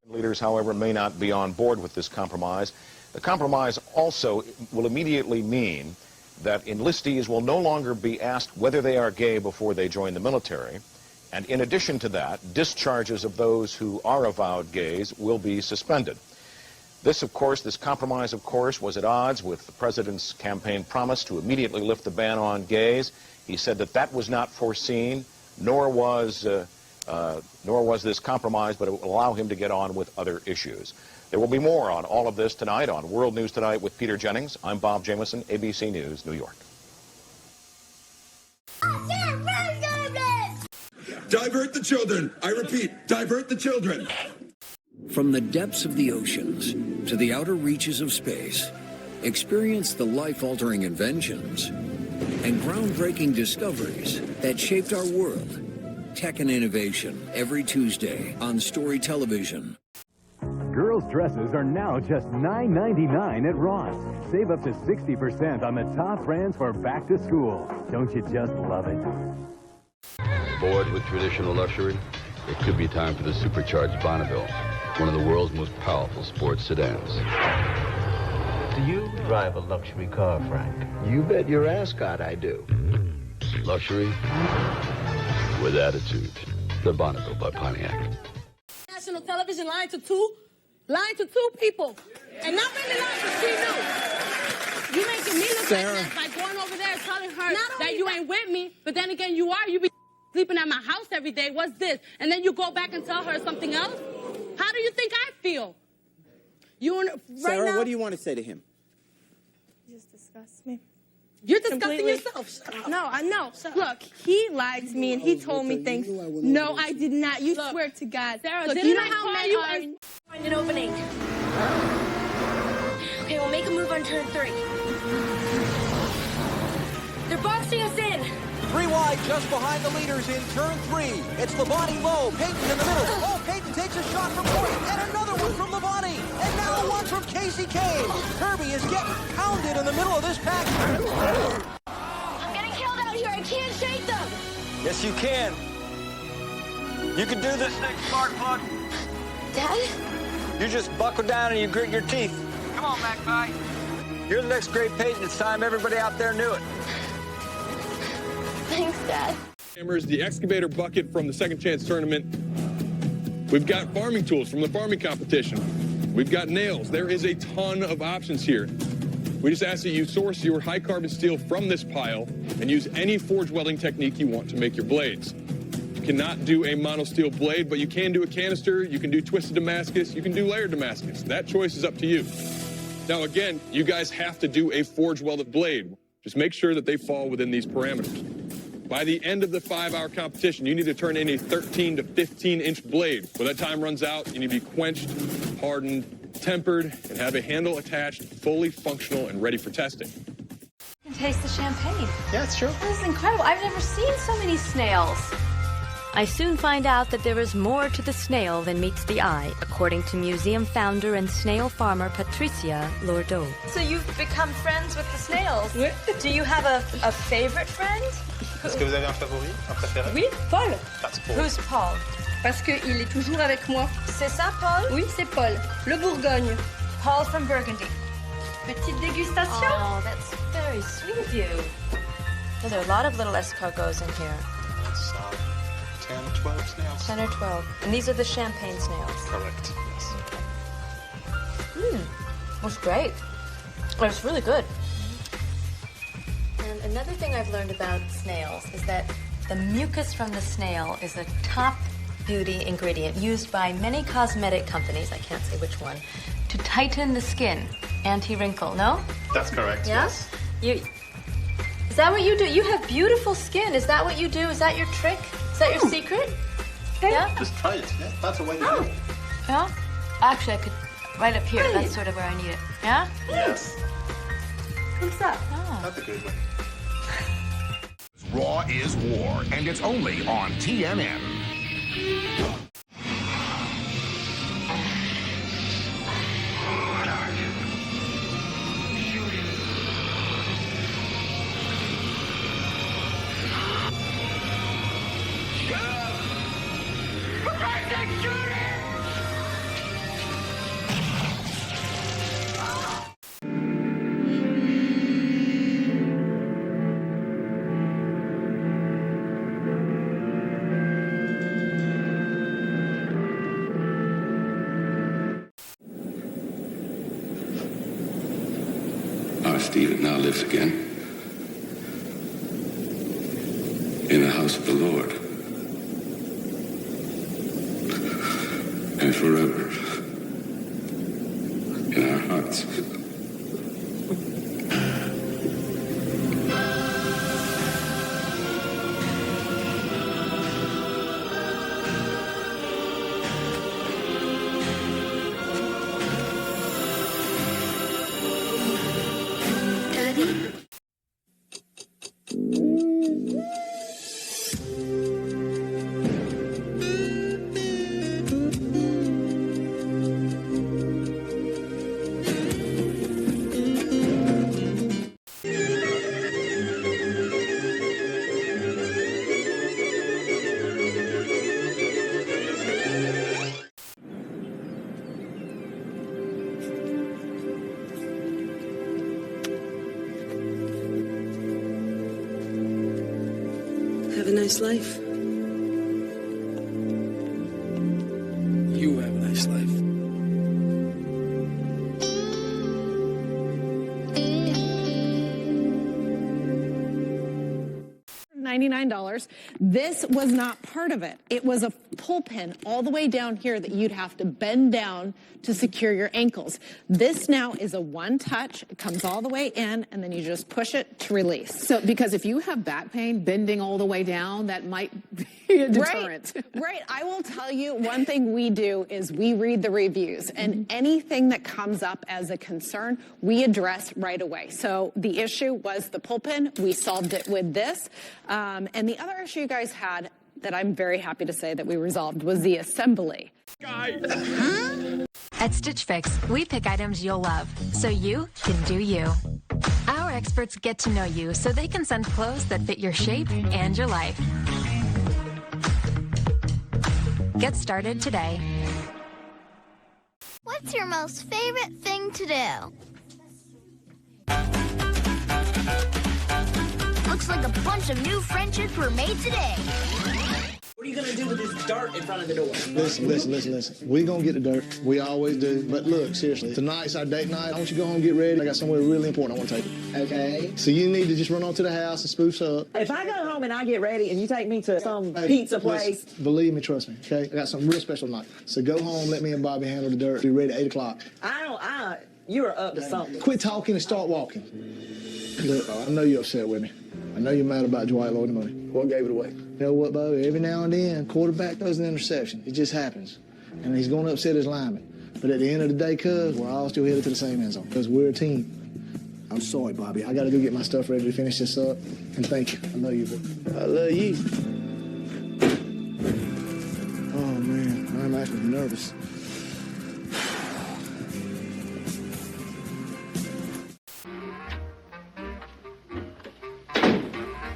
Leaders, however, may not be on board with this compromise. The compromise also will immediately mean that enlistees will no longer be asked whether they are gay before they join the military. And in addition to that, discharges of those who are avowed gays will be suspended. This compromise, of course, was at odds with the president's campaign promise to immediately lift the ban on gays. He said that that was not foreseen, nor was this compromise, but it will allow him to get on with other issues. There will be more on all of this tonight on World News Tonight with Peter Jennings. I'm Bob Jamieson, ABC News, New York. Divert the children. I repeat, divert the children. From the depths of the oceans to the outer reaches of space, experience the life-altering inventions and groundbreaking discoveries that shaped our world. Tech and Innovation, every Tuesday on Story Television. Girls' dresses are now just $9.99 at Ross. Save up to 60% on the top brands for back to school. Don't you just love it? Bored with traditional luxury? It could be time for the supercharged Bonneville, one of the world's most powerful sports sedans. Do you drive a luxury car, Frank? You bet your ascot I do. Luxury with attitude. The Bonneville by Pontiac. National television lying to two people. And not really lying to she knew. You making me look like that by going over there and telling her that you ain't with me, but then again you are. You be sleeping at my house every day. What's this? And then you go back and tell her something else? How do you think I feel? Sarah, what do you want to say to him? You just disgust me. You're disgusting yourself. No, I know. Look, he lied to me and he told me things. No, I did not. You swear to God. Sarah, look, you know how men are. Find an opening. Okay, we'll make a move on turn 3. They're boxing us in. 3 wide just behind the leaders in turn 3. It's Labonte Lowe, Peyton in the middle. Oh, Peyton takes a shot from point, and another one from Labonte. And now one from Casey Kane. Kirby is getting pounded in the middle of this pack. I'm getting killed out here. I can't shake them. Yes, you can. You can do this thing, Sparkplug. Dad? You just buckle down and you grit your teeth. Come on, Magpie. You're the next great Peyton. It's time everybody out there knew it. Thanks, Dad. The excavator bucket from the Second Chance tournament. We've got farming tools from the farming competition. We've got nails. There is a ton of options here. We just ask that you source your high carbon steel from this pile and use any forge welding technique you want to make your blades. You cannot do a monosteel blade, but you can do a canister, you can do twisted Damascus, you can do layered Damascus. That choice is up to you. Now again, you guys have to do a forge welded blade. Just make sure that they fall within these parameters. By the end of the 5-hour competition, you need to turn in a 13 to 15-inch blade. When that time runs out, you need to be quenched, hardened, tempered, and have a handle attached, fully functional and ready for testing. You can taste the champagne. Yeah, it's true. This is incredible. I've never seen so many snails. I soon find out that there is more to the snail than meets the eye, according to museum founder and snail farmer Patricia Lourdeau. So you've become friends with the snails. Oui. Do you have a favorite friend? Est-ce que vous avez un favori, un préféré? Oui, Paul. That's Paul. Who's Paul? Parce qu'il est toujours avec moi. C'est ça, Paul? Oui, c'est Paul. Le Bourgogne. Paul from Burgundy. Petite dégustation. Oh, that's very sweet of you. Well, there are a lot of little escargots in here. It's 10, 12 snails. 10 or 12. And these are the champagne snails. Correct, yes. That's great. It's really good. And another thing I've learned about snails is that the mucus from the snail is a top beauty ingredient used by many cosmetic companies, I can't say which one, to tighten the skin, anti-wrinkle, no? That's correct, Yeah? yes. Is that what you do? You have beautiful skin. Is that what you do? Is that your trick? Is that your secret? Yeah? Just try it, yeah? That's a way to do it. Yeah? Actually, I could, right up here. That's sort of where I need it. Yeah? Yes. Comme ça. That's a good one. Raw is War, and it's only on TNN. Our Stephen now lives again in the house of the Lord and forever in our hearts. Have a nice life. You have a nice life. $99. This was not part of it. It was a pull pin all the way down here that you'd have to bend down to secure your ankles. This now is a one touch. It comes all the way in, and then you just push it to release. So, because if you have back pain bending all the way down, that might deterrent. Right. I will tell you, one thing we do is we read the reviews, and anything that comes up as a concern, we address right away. So the issue was the pullpin. We solved it with this. And the other issue you guys had that I'm very happy to say that we resolved was the assembly. At Stitch Fix, we pick items you'll love, so you can do you. Our experts get to know you so they can send clothes that fit your shape and your life. Get started today. What's your most favorite thing to do? Looks like a bunch of new friendships were made today. What are you going to do with this dirt in front of the door? Listen. We're going to get the dirt. We always do. But look, seriously, tonight's our date night. I want you to go home and get ready. I got somewhere really important I want to take you. Okay. So you need to just run on to the house and spruce up. If I go home and I get ready and you take me to some pizza place. Listen, believe me, trust me, okay? I got something real special tonight. So go home, let me and Bobby handle the dirt. Be ready at 8 o'clock. You are up to something. Quit talking and start walking. Look, I know you're upset with me. I know you're mad about Dwight Lloyd money. What gave it away? You know what, Bo? Every now and then, quarterback throws an interception. It just happens. And he's going to upset his lineman. But at the end of the day, cuz, we're all still headed to the same end zone. Because we're a team. I'm sorry, Bobby. I got to go get my stuff ready to finish this up. And thank you. I love you, boy. I love you. Oh, man. I'm actually nervous.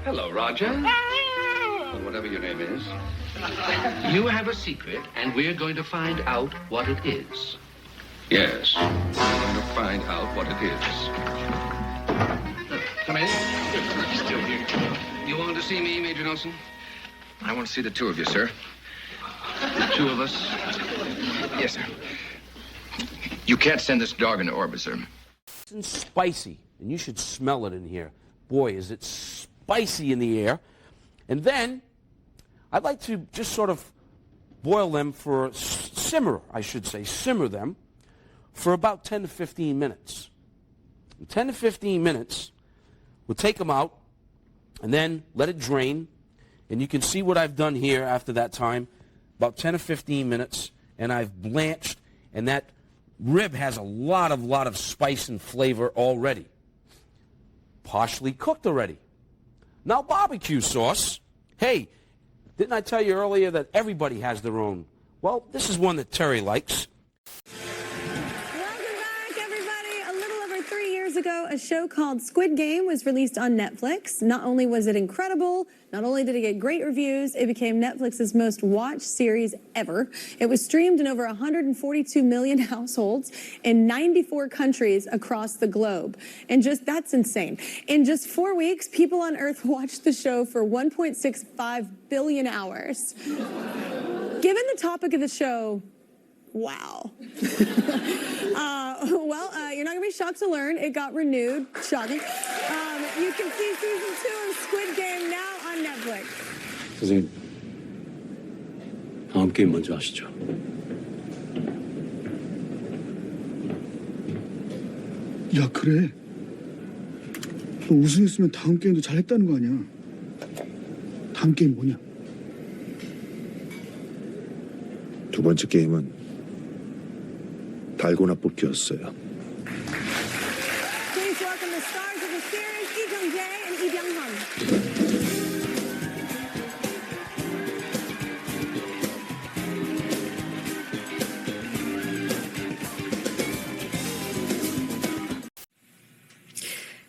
Hello, Roger. Or whatever your name is. You have a secret, and we're going to find out what it is. Yes, we're going to find out what it is. Come in. Still here. You want to see me, Major Nelson? I want to see the two of you, sir. The two of us? Yes, sir. You can't send this dog into orbit, sir. It's spicy, and you should smell it in here. Boy, is it spicy in the air. And then I'd like to just sort of boil them for simmer them for about 10 to 15 minutes. In 10 to 15 minutes, we'll take them out and then let it drain. And you can see what I've done here after that time, about 10 to 15 minutes, and I've blanched, and that rib has a lot of spice and flavor already. Partially cooked already. Now barbecue sauce. Hey, didn't I tell you earlier that everybody has their own? Well, this is one that Terry likes. Welcome back, everybody. A little over 3 years ago, a show called Squid Game was released on Netflix. Not only was it incredible, not only did it get great reviews, it became Netflix's most watched series ever. It was streamed in over 142 million households in 94 countries across the globe. And that's insane. In just 4 weeks, people on Earth watched the show for 1.65 billion hours. Given the topic of the show, wow. You're not going to be shocked to learn it got renewed. Shocking. You can see season 2 of Squid Game now on Netflix. 선생님, 다음 게임 먼저 하시죠. 야, 그래. 너 우승했으면 다음 게임도 잘했다는 거 아니야. 다음 게임 뭐냐? 두 번째 게임은 달고나 뽑기였어요. Please welcome the stars of the series, Lee Jung-jae and Lee Byung-hun.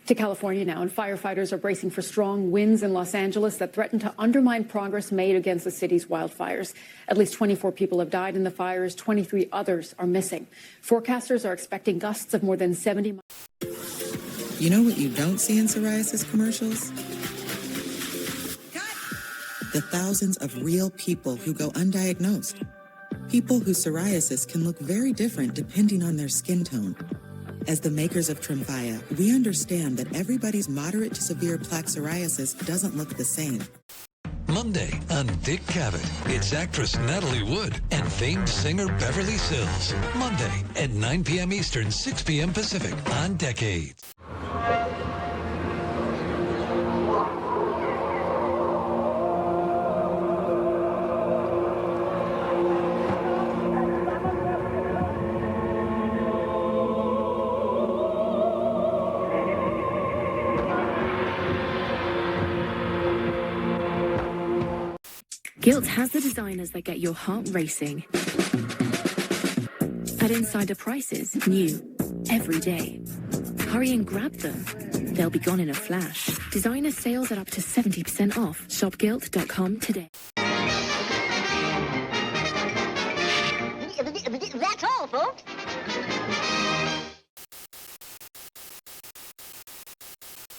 To California now, and firefighters are bracing for strong winds in Los Angeles that threaten to undermine progress made against the city's wildfires. At least 24 people have died in the fires, 23 others are missing. Forecasters are expecting gusts of more than 70 miles. You know what you don't see in psoriasis commercials? The thousands of real people who go undiagnosed. People whose psoriasis can look very different depending on their skin tone. As the makers of Tremfya, we understand that everybody's moderate to severe plaque psoriasis doesn't look the same. Monday on Dick Cavett, it's actress Natalie Wood and famed singer Beverly Sills. Monday at 9 p.m. Eastern, 6 p.m. Pacific on Decades. Gilt has the designers that get your heart racing. At insider prices, new every day. Hurry and grab them. They'll be gone in a flash. Designer sales at up to 70% off. Shop gilt.com today. That's all, folks.